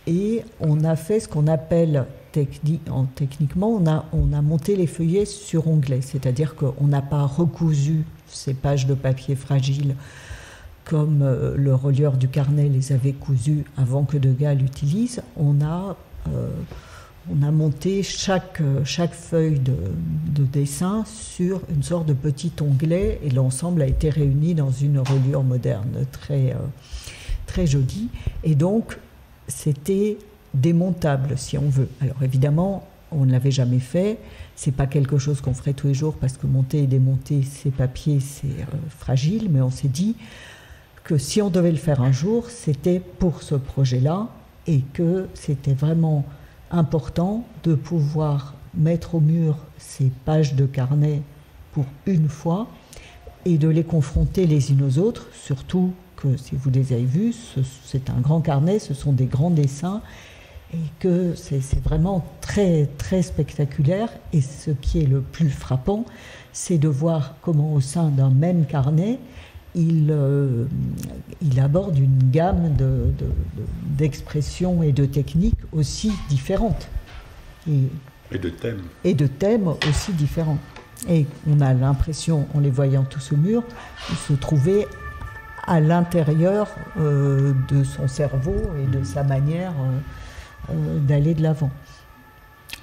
et on a fait ce qu'on appelle techniquement, on a monté les feuillets sur onglet, c'est-à-dire qu'on n'a pas recousu ces pages de papier fragile comme le relieur du carnet les avait cousus avant que Degas l'utilise. On a monté chaque feuille de dessin sur une sorte de petit onglet et l'ensemble a été réuni dans une reliure moderne très, très jolie. Et donc, c'était démontable, si on veut. Alors évidemment, on ne l'avait jamais fait. C'est pas quelque chose qu'on ferait tous les jours parce que monter et démonter ces papiers, c'est fragile. Mais on s'est dit que si on devait le faire un jour, c'était pour ce projet-là et que c'était vraiment important de pouvoir mettre au mur ces pages de carnet pour une fois et de les confronter les unes aux autres, surtout que si vous les avez vus, c'est un grand carnet, ce sont des grands dessins et que c'est vraiment très, très spectaculaire. Et ce qui est le plus frappant, c'est de voir comment au sein d'un même carnet, il aborde une gamme d'expressions et de techniques aussi différentes. Et de thèmes. Et de thèmes aussi différents. Et on a l'impression, en les voyant tous au mur, de se trouver à l'intérieur de son cerveau et de sa manière d'aller de l'avant.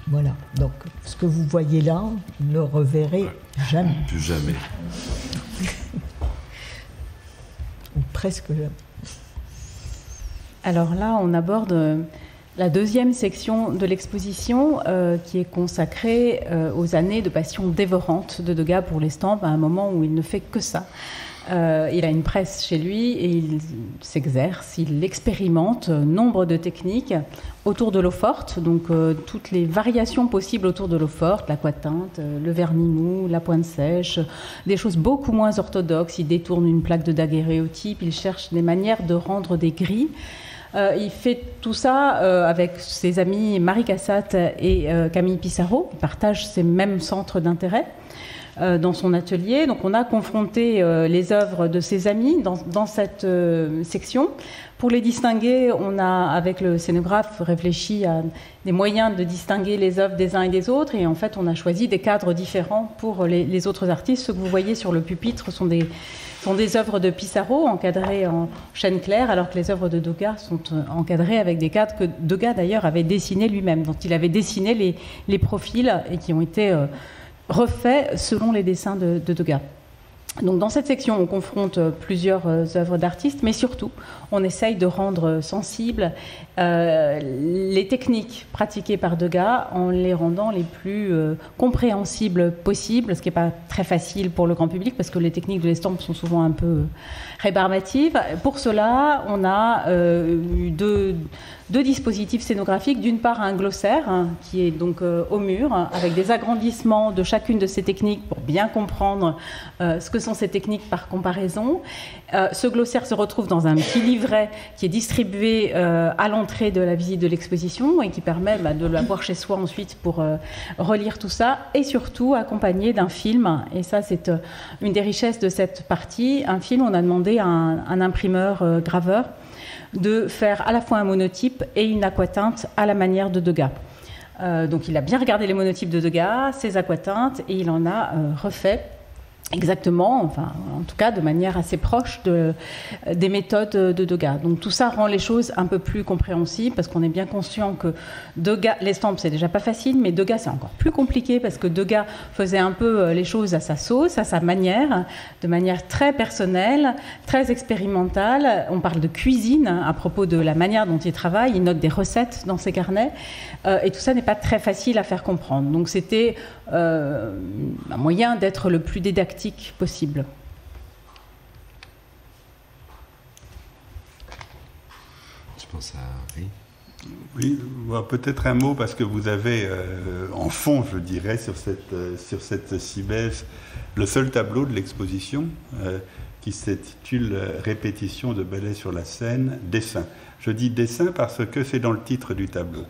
Voilà. Donc, ce que vous voyez là, vous ne le reverrez jamais. Plus jamais. Ou presque jamais. Alors là, on aborde la deuxième section de l'exposition qui est consacrée aux années de passion dévorante de Degas pour l'Estampes, à un moment où il ne fait que ça. Il a une presse chez lui et il s'exerce, il expérimente nombre de techniques autour de l'eau forte, donc toutes les variations possibles autour de l'eau forte, l'aquatinte, le vernis mou, la pointe sèche, des choses beaucoup moins orthodoxes. Il détourne une plaque de daguerréotype, il cherche des manières de rendre des gris. Il fait tout ça avec ses amis Marie Cassatt et Camille Pissarro. Ils partagent ces mêmes centres d'intérêt dans son atelier. Donc on a confronté les œuvres de ses amis dans cette section. Pour les distinguer, on a, avec le scénographe, réfléchi à des moyens de distinguer les œuvres des uns et des autres. Et en fait, on a choisi des cadres différents pour les autres artistes. Ce que vous voyez sur le pupitre sont des œuvres de Pissarro encadrées en chêne clair, alors que les œuvres de Degas sont encadrées avec des cadres que Degas d'ailleurs avait dessinés lui-même, dont il avait dessiné les profils et qui ont été refaits selon les dessins de Degas. Donc dans cette section, on confronte plusieurs œuvres d'artistes, mais surtout, on essaye de rendre sensibles les techniques pratiquées par Degas en les rendant les plus compréhensibles possibles, ce qui n'est pas très facile pour le grand public, parce que les techniques de l'estampe sont souvent un peu rébarbatives. Pour cela, on a eu deux dispositifs scénographiques. D'une part, un glossaire qui est donc au mur, avec des agrandissements de chacune de ces techniques pour bien comprendre ce que sont ces techniques par comparaison. Ce glossaire se retrouve dans un petit livret qui est distribué à l'entrée de la visite de l'exposition et qui permet de l'avoir chez soi ensuite pour relire tout ça, et surtout accompagné d'un film. Et ça, c'est une des richesses de cette partie. Un film, on a demandé à un imprimeur graveur de faire à la fois un monotype et une aquatinte à la manière de Degas. Donc il a bien regardé les monotypes de Degas, ses aquatintes, et il en a refait exactement, enfin en tout cas de manière assez proche des méthodes de Degas. Donc tout ça rend les choses un peu plus compréhensibles, parce qu'on est bien conscient que Degas, l'estampe c'est déjà pas facile, mais Degas c'est encore plus compliqué, parce que Degas faisait un peu les choses à sa sauce, à sa manière, de manière très personnelle, très expérimentale. On parle de cuisine à propos de la manière dont il travaille, il note des recettes dans ses carnets, et tout ça n'est pas très facile à faire comprendre. Donc c'était un moyen d'être le plus didactique possible. Je pense à... Oui, peut-être un mot, parce que vous avez en fond, je dirais, sur cette cibèse, le seul tableau de l'exposition qui s'intitule « Répétition de ballet sur la scène, dessin ». Je dis dessin parce que c'est dans le titre du tableau.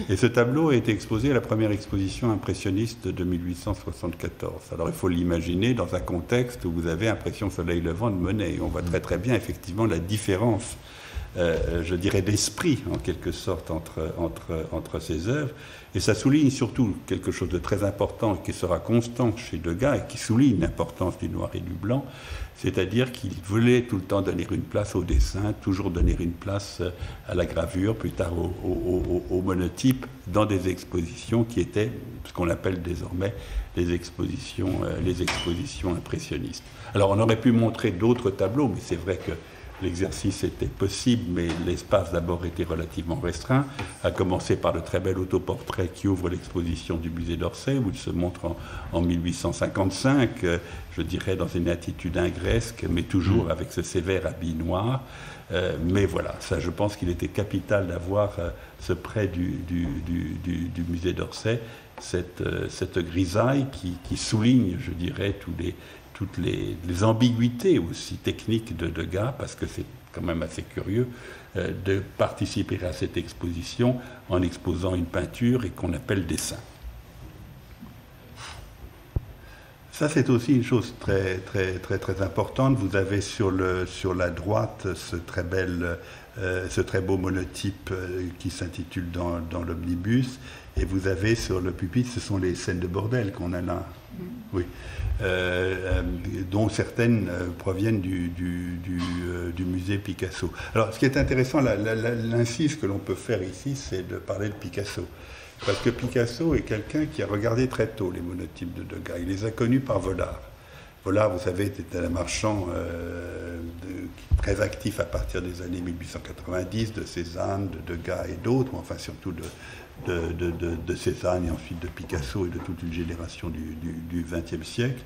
Et ce tableau a été exposé à la première exposition impressionniste de 1874. Alors il faut l'imaginer dans un contexte où vous avez Impression Soleil Levant de Monet. Et on voit très très bien effectivement la différence, je dirais, d'esprit en quelque sorte entre ces œuvres. Et ça souligne surtout quelque chose de très important qui sera constant chez Degas et qui souligne l'importance du noir et du blanc. C'est-à-dire qu'il voulait tout le temps donner une place au dessin, toujours donner une place à la gravure, plus tard au monotype, dans des expositions qui étaient ce qu'on appelle désormais les expositions impressionnistes. Alors on aurait pu montrer d'autres tableaux, mais c'est vrai que l'exercice était possible, mais l'espace d'abord était relativement restreint, à commencer par le très bel autoportrait qui ouvre l'exposition du musée d'Orsay, où il se montre en 1855, je dirais dans une attitude ingresque, mais toujours avec ce sévère habit noir. Mais voilà, ça, je pense qu'il était capital d'avoir ce près du musée d'Orsay, cette grisaille qui souligne, je dirais, toutes les ambiguïtés aussi techniques de Degas, parce que c'est quand même assez curieux de participer à cette exposition en exposant une peinture et qu'on appelle dessin. Ça, c'est aussi une chose très, très, très, très importante. Vous avez sur la droite ce très beau monotype qui s'intitule dans l'omnibus, et vous avez sur le pupitre, ce sont les scènes de bordel qu'on a là, oui, dont certaines proviennent du musée Picasso. Alors, ce qui est intéressant, l'incise que l'on peut faire ici, c'est de parler de Picasso. Parce que Picasso est quelqu'un qui a regardé très tôt les monotypes de Degas. Il les a connus par Vollard. Vollard, vous savez, était un marchand très actif à partir des années 1890, de Cézanne, de Degas et d'autres, enfin surtout de Cézanne et ensuite de Picasso et de toute une génération du XXe siècle.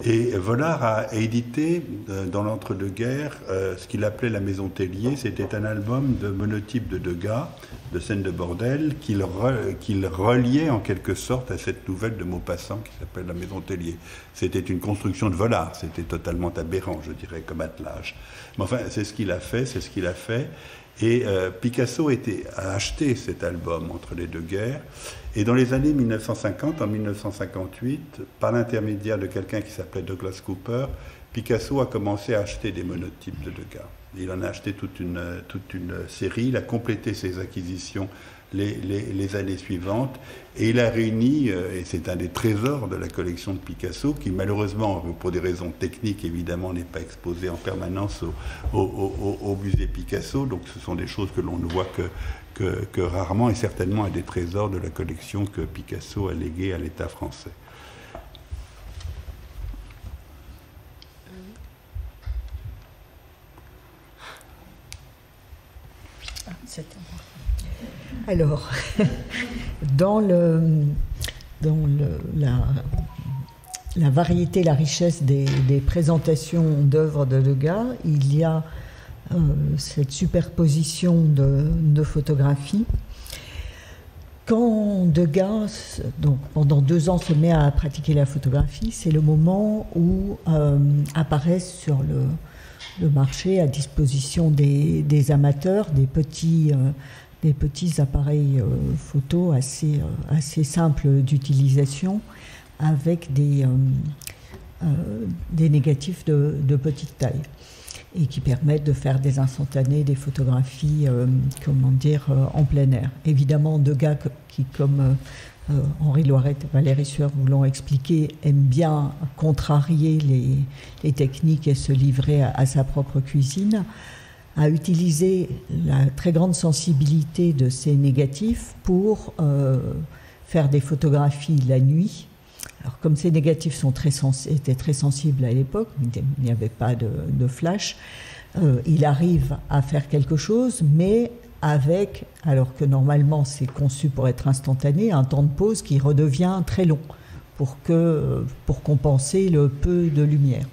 Et Vollard a édité dans l'entre-deux-guerres ce qu'il appelait la Maison Tellier. C'était un album de monotypes de Degas, de scènes de bordel, qu'il reliait en quelque sorte à cette nouvelle de Maupassant qui s'appelle la Maison Tellier. C'était une construction de Vollard, c'était totalement aberrant, je dirais, comme attelage. Mais enfin, c'est ce qu'il a fait. Et Picasso a acheté cet album entre les deux guerres. Et dans les années 1950, en 1958, par l'intermédiaire de quelqu'un qui s'appelait Douglas Cooper, Picasso a commencé à acheter des monotypes de Degas. Il en a acheté toute une série, il a complété ses acquisitions les années suivantes, et il a réuni, et c'est un des trésors de la collection de Picasso, qui malheureusement, pour des raisons techniques évidemment, n'est pas exposé en permanence au musée Picasso, donc ce sont des choses que l'on ne voit que rarement, et certainement un des trésors de la collection que Picasso a légué à l'État français. Alors, dans la variété, la richesse des présentations d'œuvres de Degas, il y a cette superposition de photographies. Quand Degas, donc pendant 2 ans, se met à pratiquer la photographie, c'est le moment où apparaissent sur le marché, à disposition des amateurs, des petits appareils photo assez simples d'utilisation, avec des négatifs de petite taille, et qui permettent de faire des instantanés, des photographies, en plein air. Évidemment, Degas, qui, comme Henri Loirette et Valérie Sueur vous l'ont expliqué, aime bien contrarier les techniques et se livrer à sa propre cuisine, a utilisé la très grande sensibilité de ces négatifs pour faire des photographies la nuit. Alors, comme ces négatifs étaient très sensibles à l'époque, il n'y avait pas de flash, il arrive à faire quelque chose, mais avec, alors que normalement c'est conçu pour être instantané, un temps de pause qui redevient très long pour compenser le peu de lumière.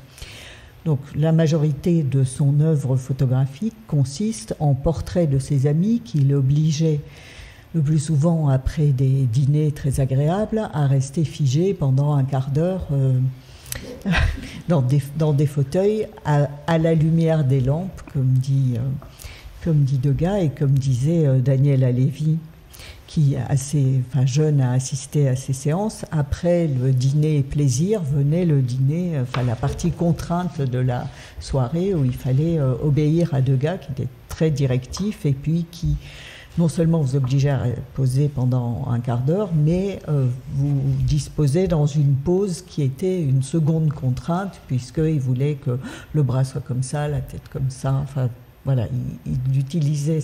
Donc la majorité de son œuvre photographique consiste en portraits de ses amis qui l'obligeaient le plus souvent, après des dîners très agréables, à rester figé pendant un quart d'heure dans des fauteuils à la lumière des lampes, comme dit Degas, et comme disait Daniel Halévy, qui, jeune, a assisté à ces séances. Après le dîner plaisir venait le dîner, la partie contrainte de la soirée, où il fallait obéir à Degas, qui était très directif, et puis qui non seulement vous obligeait à poser pendant un quart d'heure, mais vous disposait dans une pose qui était une seconde contrainte, puisqu'il voulait que le bras soit comme ça, la tête comme ça. Enfin, voilà, il utilisait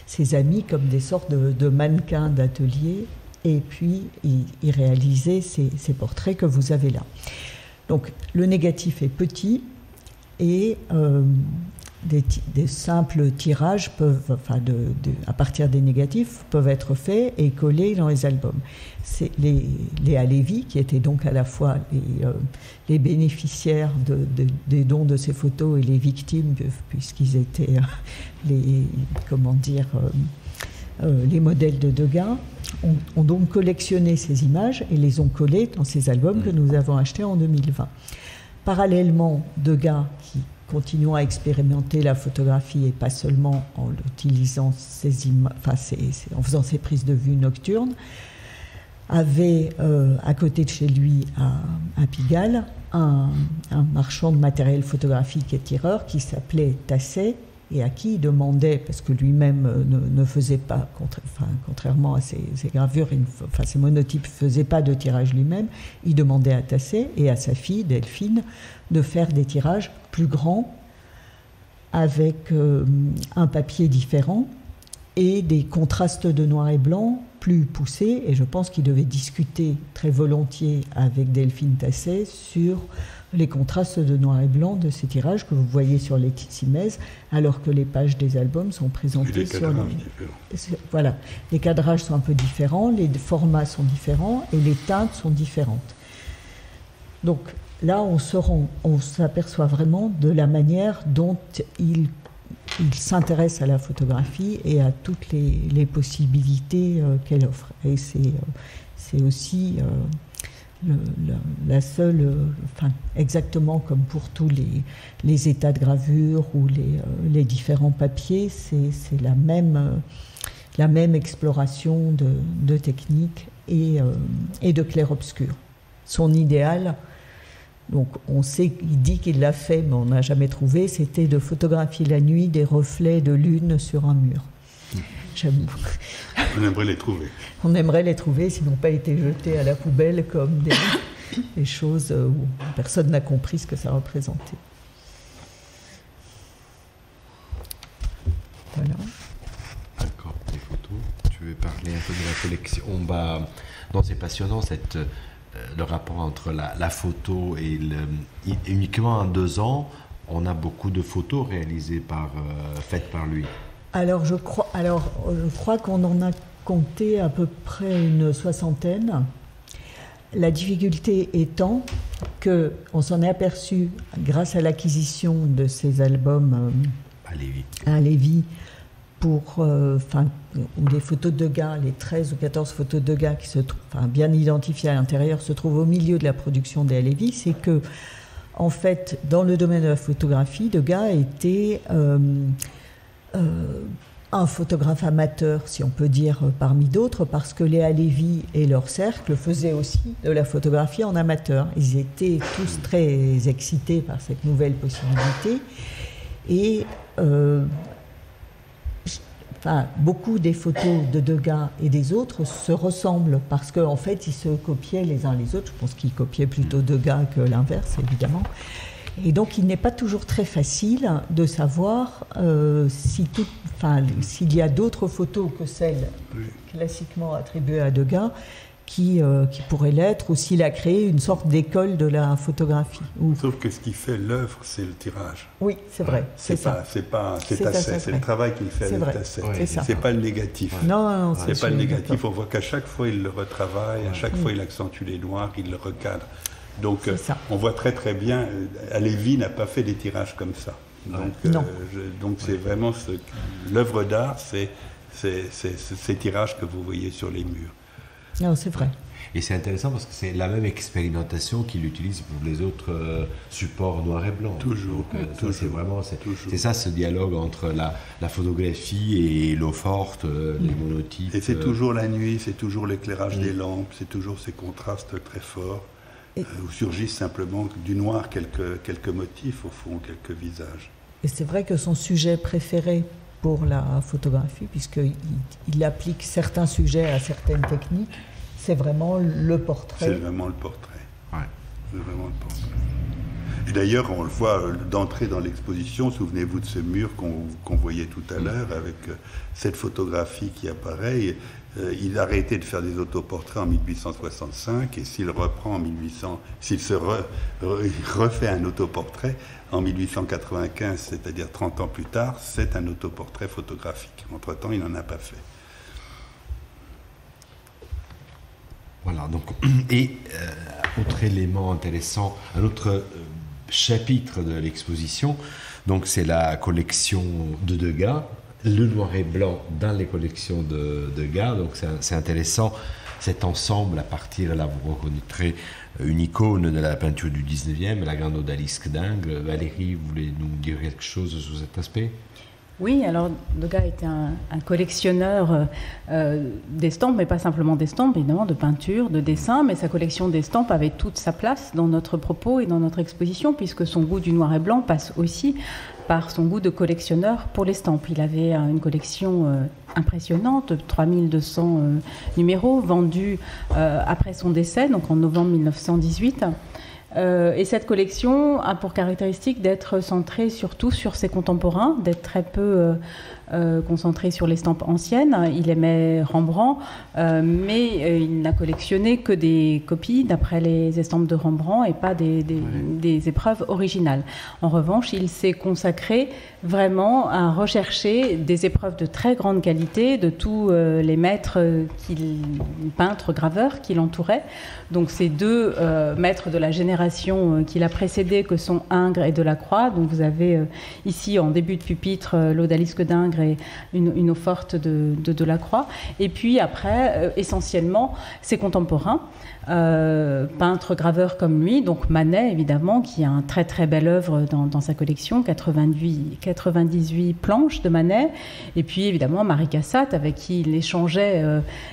ses amis comme des sortes de mannequins d'atelier, et puis il réalisait ces portraits que vous avez là. Donc le négatif est petit, et des simples tirages à partir des négatifs peuvent être faits et collés dans les albums. C'est les Halévy, qui étaient donc à la fois les bénéficiaires des dons de ces photos et les victimes, puisqu'ils étaient les modèles de Degas, ont donc collectionné ces images et les ont collées dans ces albums que nous avons achetés en 2020. Parallèlement, Degas, qui continuons à expérimenter la photographie, et pas seulement en utilisant en faisant ses prises de vue nocturnes, avait à côté de chez lui à Pigalle un marchand de matériel photographique et tireur qui s'appelait Tasset et à qui il demandait, parce que lui-même ne faisait pas, contrairement à ses gravures, ses monotypes ne faisait pas de tirage lui-même, il demandait à Tasset et à sa fille Delphine de faire des tirages plus grands avec un papier différent et des contrastes de noir et blanc plus poussés. Et je pense qu'il devait discuter très volontiers avec Delphine Tasset sur les contrastes de noir et blanc de ces tirages que vous voyez sur les Tissimèzes, alors que les pages des albums sont présentées sur les... Voilà, les cadrages sont un peu différents, les formats sont différents et les teintes sont différentes. Donc là, on s'aperçoit vraiment de la manière dont il s'intéresse à la photographie et à toutes les possibilités qu'elle offre. Et c'est aussi la seule, exactement comme pour tous les états de gravure ou les différents papiers, c'est la même exploration de technique et de clair-obscur. Son idéal, donc on sait, il dit qu'il l'a fait, mais on n'a jamais trouvé, c'était de photographier la nuit des reflets de lune sur un mur. J'aime. On aimerait les trouver. On aimerait les trouver, s'ils n'ont pas été jetés à la poubelle comme des choses où personne n'a compris ce que ça représentait. Voilà. D'accord, les photos. Tu veux parler un peu de la collection? Non, c'est passionnant le rapport entre la photo et uniquement en 2 ans, on a beaucoup de photos réalisées faites par lui. Alors je crois qu'on en a compté à peu près une 60aine. La difficulté étant qu'on s'en est aperçu grâce à l'acquisition de ces albums à Lévis pour où les photos de Degas, les 13 ou 14 photos de Degas qui se trouvent bien identifiées à l'intérieur se trouvent au milieu de la production des Lévis, c'est que en fait dans le domaine de la photographie, Degas était un photographe amateur, si on peut dire, parmi d'autres, parce que Léa Lévy et leur cercle faisaient aussi de la photographie en amateur. Ils étaient tous très excités par cette nouvelle possibilité. Et beaucoup des photos de Degas et des autres se ressemblent, parce qu'en fait, ils se copiaient les uns les autres. Je pense qu'ils copiaient plutôt Degas que l'inverse, évidemment. Et donc, il n'est pas toujours très facile de savoir s'il y a d'autres photos que celles classiquement attribuées à Degas qui pourraient l'être, ou s'il a créé une sorte d'école de la photographie. Sauf que ce qui fait l'œuvre, c'est le tirage. Oui, c'est vrai. C'est Tasset, c'est le travail qu'il fait avec Tasset. C'est pas le négatif. Non, c'est pas le négatif. On voit qu'à chaque fois, il le retravaille, à chaque fois, il accentue les noirs, il le recadre. Donc, on voit très très bien, Lévy n'a pas fait des tirages comme ça. Donc, c'est vraiment l'œuvre d'art, c'est ces tirages que vous voyez sur les murs. Non, c'est vrai. Et c'est intéressant parce que c'est la même expérimentation qu'il utilise pour les autres supports noir et blanc. Toujours. C'est ça, ce dialogue entre la photographie et l'eau forte, les monotypes. Et c'est toujours la nuit, c'est toujours l'éclairage des lampes, c'est toujours ces contrastes très forts. Où surgissent simplement du noir quelques motifs, au fond, quelques visages. Et c'est vrai que son sujet préféré pour la photographie, puisqu'il applique certains sujets à certaines techniques, c'est vraiment le portrait. C'est vraiment le portrait. Ouais. C'est vraiment le portrait. Et d'ailleurs, on le voit d'entrée dans l'exposition, souvenez-vous de ce mur qu'on voyait tout à l'heure, avec cette photographie qui apparaît. Il a arrêté de faire des autoportraits en 1865 et s'il refait un autoportrait en 1895, c'est-à-dire 30 ans plus tard, c'est un autoportrait photographique. Entre-temps, il n'en a pas fait. Voilà, donc, et autre élément intéressant, un autre chapitre de l'exposition, donc c'est la collection de Degas, le noir et blanc dans les collections de Degas. Donc c'est intéressant cet ensemble à partir, là vous reconnaîtrez une icône de la peinture du 19e, la grande odalisque d'Ingres. Valérie, vous voulez nous dire quelque chose sur cet aspect? Oui, alors Degas était un collectionneur d'estampes, mais pas simplement d'estampes, évidemment, de peintures, de dessins, mais sa collection d'estampes avait toute sa place dans notre propos et dans notre exposition, puisque son goût du noir et blanc passe aussi par son goût de collectionneur pour l'estampe. Il avait une collection impressionnante, 3200 numéros, vendus après son décès, donc en novembre 1918. Et cette collection a pour caractéristique d'être centrée surtout sur ses contemporains, d'être très peu concentré sur l'estampe ancienne. Il aimait Rembrandt, mais il n'a collectionné que des copies d'après les estampes de Rembrandt et pas des épreuves originales. En revanche, il s'est consacré vraiment à rechercher des épreuves de très grande qualité de tous les maîtres peintres, graveurs qui l'entouraient. Donc ces deux maîtres de la génération qui l'a précédé, que sont Ingres et Delacroix. Donc vous avez ici en début de pupitre l'odalisque d'Ingres et une eau-forte de Delacroix. Et puis après, essentiellement, ses contemporains, peintres, graveurs comme lui, donc Manet évidemment, qui a un très très belle œuvre dans sa collection, 98 planches de Manet, et puis évidemment Marie Cassatt, avec qui il échangeait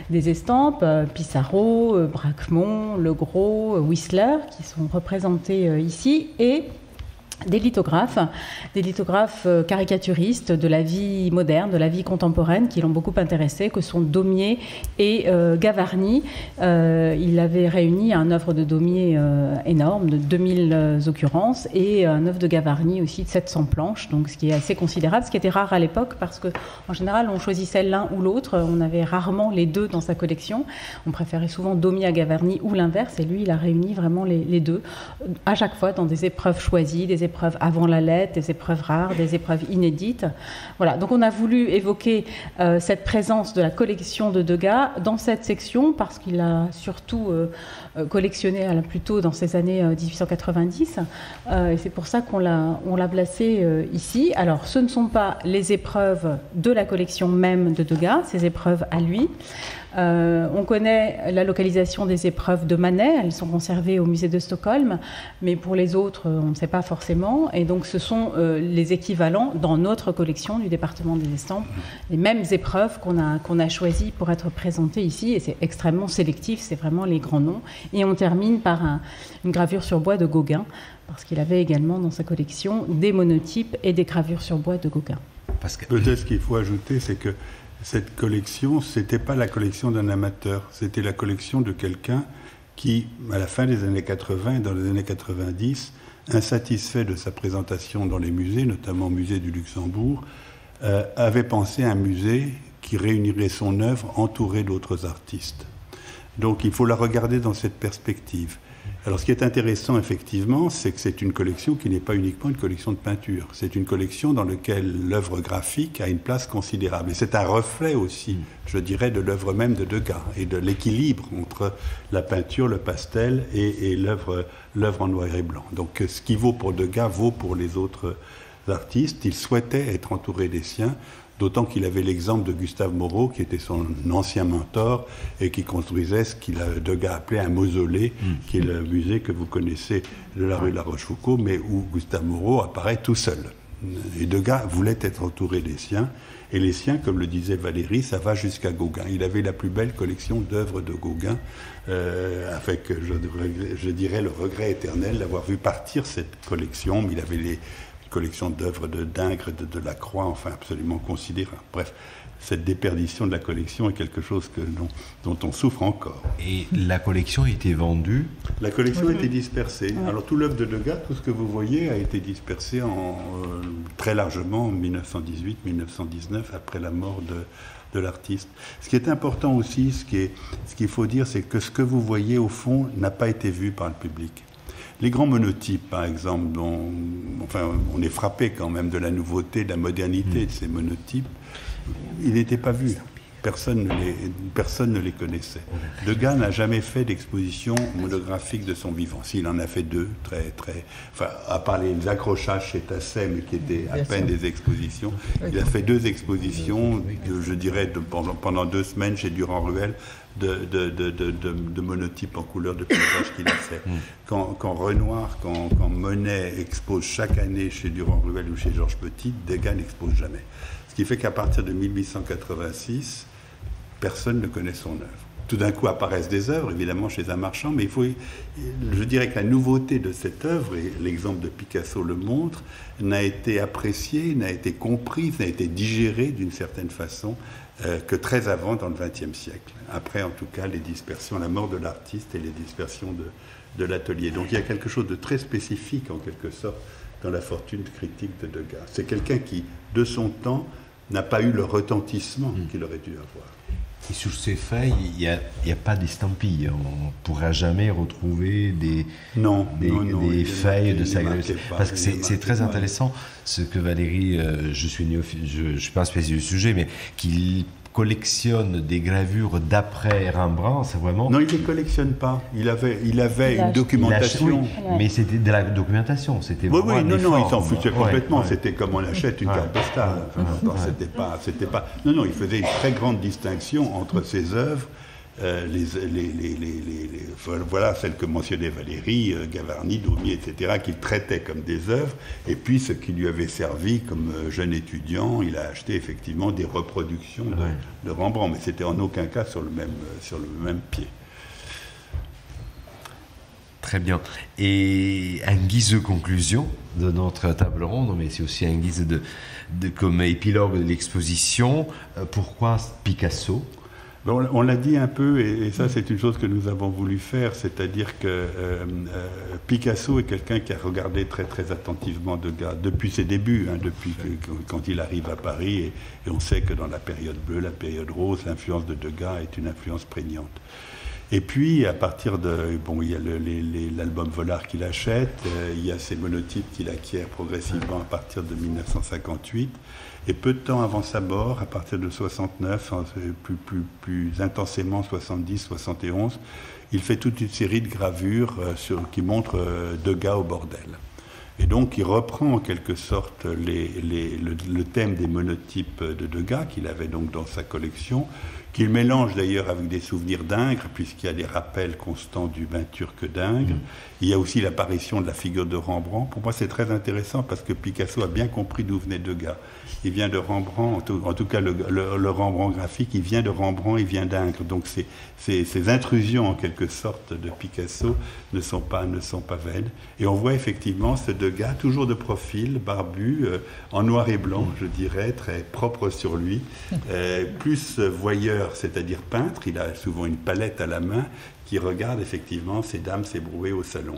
des estampes, Pissarro, Bracquemont, Legros, Whistler, qui sont représentés ici, et des lithographes caricaturistes de la vie moderne, de la vie contemporaine, qui l'ont beaucoup intéressé, que sont Daumier et Gavarni. Il avait réuni un œuvre de Daumier énorme, de 2000 occurrences, et un œuvre de Gavarni aussi de 700 planches, donc ce qui est assez considérable, ce qui était rare à l'époque, parce qu'en général, on choisissait l'un ou l'autre, on avait rarement les deux dans sa collection. On préférait souvent Daumier à Gavarni ou l'inverse, et lui, il a réuni vraiment les deux, à chaque fois dans des épreuves choisies, des épreuves avant la lettre, des épreuves rares, des épreuves inédites. Voilà, donc on a voulu évoquer cette présence de la collection de Degas dans cette section parce qu'il a surtout collectionné plutôt dans ces années 1890 et c'est pour ça qu'on l'a placé ici. Alors ce ne sont pas les épreuves de la collection même de Degas, ces épreuves à lui. On connaît la localisation des épreuves de Manet, elles sont conservées au musée de Stockholm, mais pour les autres, on ne sait pas forcément. Et donc, ce sont les équivalents dans notre collection du département des estampes, les mêmes épreuves qu'on a choisies pour être présentées ici. Et c'est extrêmement sélectif, c'est vraiment les grands noms. Et on termine par une gravure sur bois de Gauguin, parce qu'il avait également dans sa collection des monotypes et des gravures sur bois de Gauguin. Peut-être ce qu'il faut ajouter, c'est que cette collection, ce n'était pas la collection d'un amateur, c'était la collection de quelqu'un qui, à la fin des années 80 et dans les années 90, insatisfait de sa présentation dans les musées, notamment au musée du Luxembourg, avait pensé à un musée qui réunirait son œuvre entourée d'autres artistes. Donc il faut la regarder dans cette perspective. Alors ce qui est intéressant effectivement, c'est que c'est une collection qui n'est pas uniquement une collection de peinture. C'est une collection dans laquelle l'œuvre graphique a une place considérable. Et c'est un reflet aussi, je dirais, de l'œuvre même de Degas et de l'équilibre entre la peinture, le pastel et l'œuvre en noir et blanc. Donc ce qui vaut pour Degas vaut pour les autres artistes. Il souhaitait être entouré des siens. D'autant qu'il avait l'exemple de Gustave Moreau, qui était son ancien mentor et qui construisait ce qu'il a Degas appelé un mausolée, qui est le musée que vous connaissez de la rue de la Rochefoucauld, mais où Gustave Moreau apparaît tout seul. Et Degas voulait être entouré des siens, et les siens, comme le disait Valérie, ça va jusqu'à Gauguin. Il avait la plus belle collection d'œuvres de Gauguin, avec, je dirais, le regret éternel d'avoir vu partir cette collection, mais il avait les collection d'œuvres d'Ingres, de Delacroix, enfin absolument considérable. Bref, cette déperdition de la collection est quelque chose dont on souffre encore. Et la collection a été vendue? La collection a été dispersée. Oui. Alors tout l'œuvre de Degas, tout ce que vous voyez, a été dispersé très largement en 1918-1919, après la mort de l'artiste. Ce qui est important aussi, ce qu'il faut dire, c'est que ce que vous voyez au fond n'a pas été vu par le public. Les grands monotypes, par exemple, on est frappé quand même de la nouveauté, de la modernité de ces monotypes. Ils n'étaient pas vus. Personne ne les connaissait. Degas n'a jamais fait d'exposition monographique de son vivant. S'il en a fait deux, à part les accrochages chez Tasset, mais qui étaient à peine des expositions. Il a fait deux expositions, je dirais, pendant 2 semaines chez Durand-Ruel, de monotypes en couleur de paysage qu'il a fait. Quand Renoir, quand Monet expose chaque année chez Durand-Ruel ou chez Georges Petit, Degas n'expose jamais. Ce qui fait qu'à partir de 1886, personne ne connaît son œuvre. Tout d'un coup apparaissent des œuvres, évidemment, chez un marchand, mais je dirais que la nouveauté de cette œuvre, et l'exemple de Picasso le montre, n'a été appréciée, n'a été comprise, n'a été digérée d'une certaine façon que très avant dans le XXe siècle. Après, en tout cas, les dispersions, la mort de l'artiste et les dispersions de l'atelier. Donc il y a quelque chose de très spécifique, en quelque sorte, dans la fortune critique de Degas. C'est quelqu'un qui, de son temps, n'a pas eu le retentissement qu'il aurait dû avoir. Et sur ces feuilles, il n'y a pas d'estampille. On ne pourra jamais retrouver des feuilles de sa galerie. Parce que c'est très intéressant ce que Valérie, je suis pas un spécialiste du sujet, mais qu'il collectionne des gravures d'après Rembrandt, c'est vraiment... Non, il ne les collectionne pas. Il avait une documentation. Mais c'était de la documentation. C'était non, il s'en foutait complètement. C'était comme on achète une carte postale. C'était pas... Non, il faisait une très grande distinction entre ses œuvres, voilà, celles que mentionnait Valérie, Gavarni, Daumier, etc., qu'il traitait comme des œuvres, et puis ce qui lui avait servi comme jeune étudiant, il a acheté effectivement des reproductions de Rembrandt, mais c'était en aucun cas sur le même pied. Très bien. Et en guise de conclusion de notre table ronde, mais c'est aussi en guise comme épilogue de l'exposition, pourquoi Picasso ? On l'a dit un peu, et ça c'est une chose que nous avons voulu faire, c'est-à-dire que Picasso est quelqu'un qui a regardé très très attentivement Degas depuis ses débuts, quand il arrive à Paris, et on sait que dans la période bleue, la période rose, l'influence de Degas est une influence prégnante. Et puis, à partir il y a l'album Volard qu'il achète, il y a ces monotypes qu'il acquiert progressivement à partir de 1958, et peu de temps avant sa mort, à partir de 69, plus intensément 70, 71, il fait toute une série de gravures qui montrent Degas au bordel. Et donc, il reprend en quelque sorte le thème des monotypes de Degas, qu'il avait donc dans sa collection, qu'il mélange d'ailleurs avec des souvenirs d'Ingres, puisqu'il y a des rappels constants du bain turc d'Ingres. Il y a aussi l'apparition de la figure de Rembrandt. Pour moi, c'est très intéressant parce que Picasso a bien compris d'où venait Degas. Il vient de Rembrandt, en tout cas le Rembrandt graphique, il vient de Rembrandt, il vient d'Ingres. Donc ces intrusions en quelque sorte de Picasso ne sont pas vaines. Et on voit effectivement ce Degas, toujours de profil, barbu, en noir et blanc, je dirais, très propre sur lui, plus voyeur, c'est-à-dire peintre. Il a souvent une palette à la main qui regarde effectivement ces dames s'ébrouer au salon.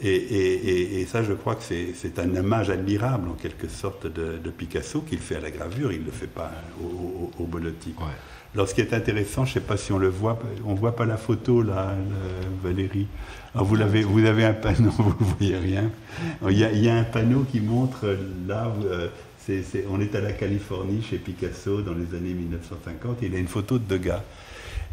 Et ça, je crois que c'est un hommage admirable, en quelque sorte, de Picasso, qu'il fait à la gravure, il ne le fait pas au monotype. Ouais. Alors, ce qui est intéressant, je ne sais pas si on le voit, on ne voit pas la photo, là, Valérie. Alors, vous avez un panneau, vous ne voyez rien. Il y a un panneau qui montre, là, on est à la Californie, chez Picasso, dans les années 1950, il a une photo de Degas.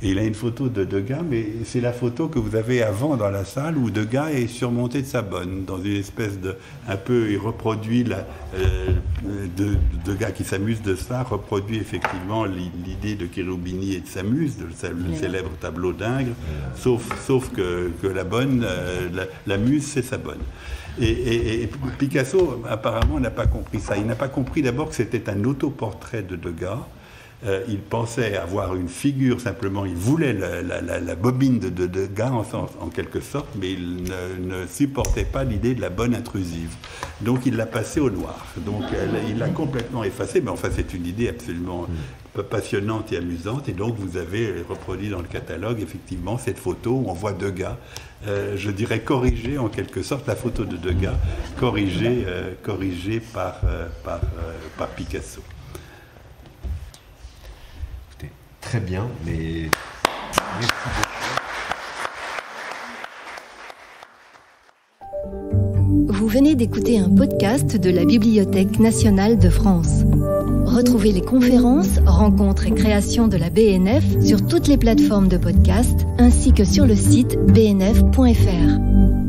Et il a une photo de Degas, mais c'est la photo que vous avez avant dans la salle où Degas est surmonté de sa bonne, dans une espèce de... Un peu, il reproduit Degas qui s'amuse de ça, reproduit effectivement l'idée de Cherubini et de sa muse, le célèbre tableau d'Ingres, sauf que la bonne, la muse, c'est sa bonne. Et Picasso, apparemment, n'a pas compris ça. Il n'a pas compris d'abord que c'était un autoportrait de Degas. Il pensait avoir une figure simplement, il voulait la bobine de Degas en quelque sorte, mais il ne supportait pas l'idée de la bonne intrusive. Donc il l'a passé au noir. Donc il l'a complètement effacé, mais enfin c'est une idée absolument passionnante et amusante. Et donc vous avez reproduit dans le catalogue effectivement cette photo où on voit Degas, je dirais corrigée en quelque sorte, la photo de Degas corrigée par Picasso. Très bien, mais merci beaucoup. Vous venez d'écouter un podcast de la Bibliothèque nationale de France. Retrouvez les conférences, rencontres et créations de la BNF sur toutes les plateformes de podcast ainsi que sur le site bnf.fr.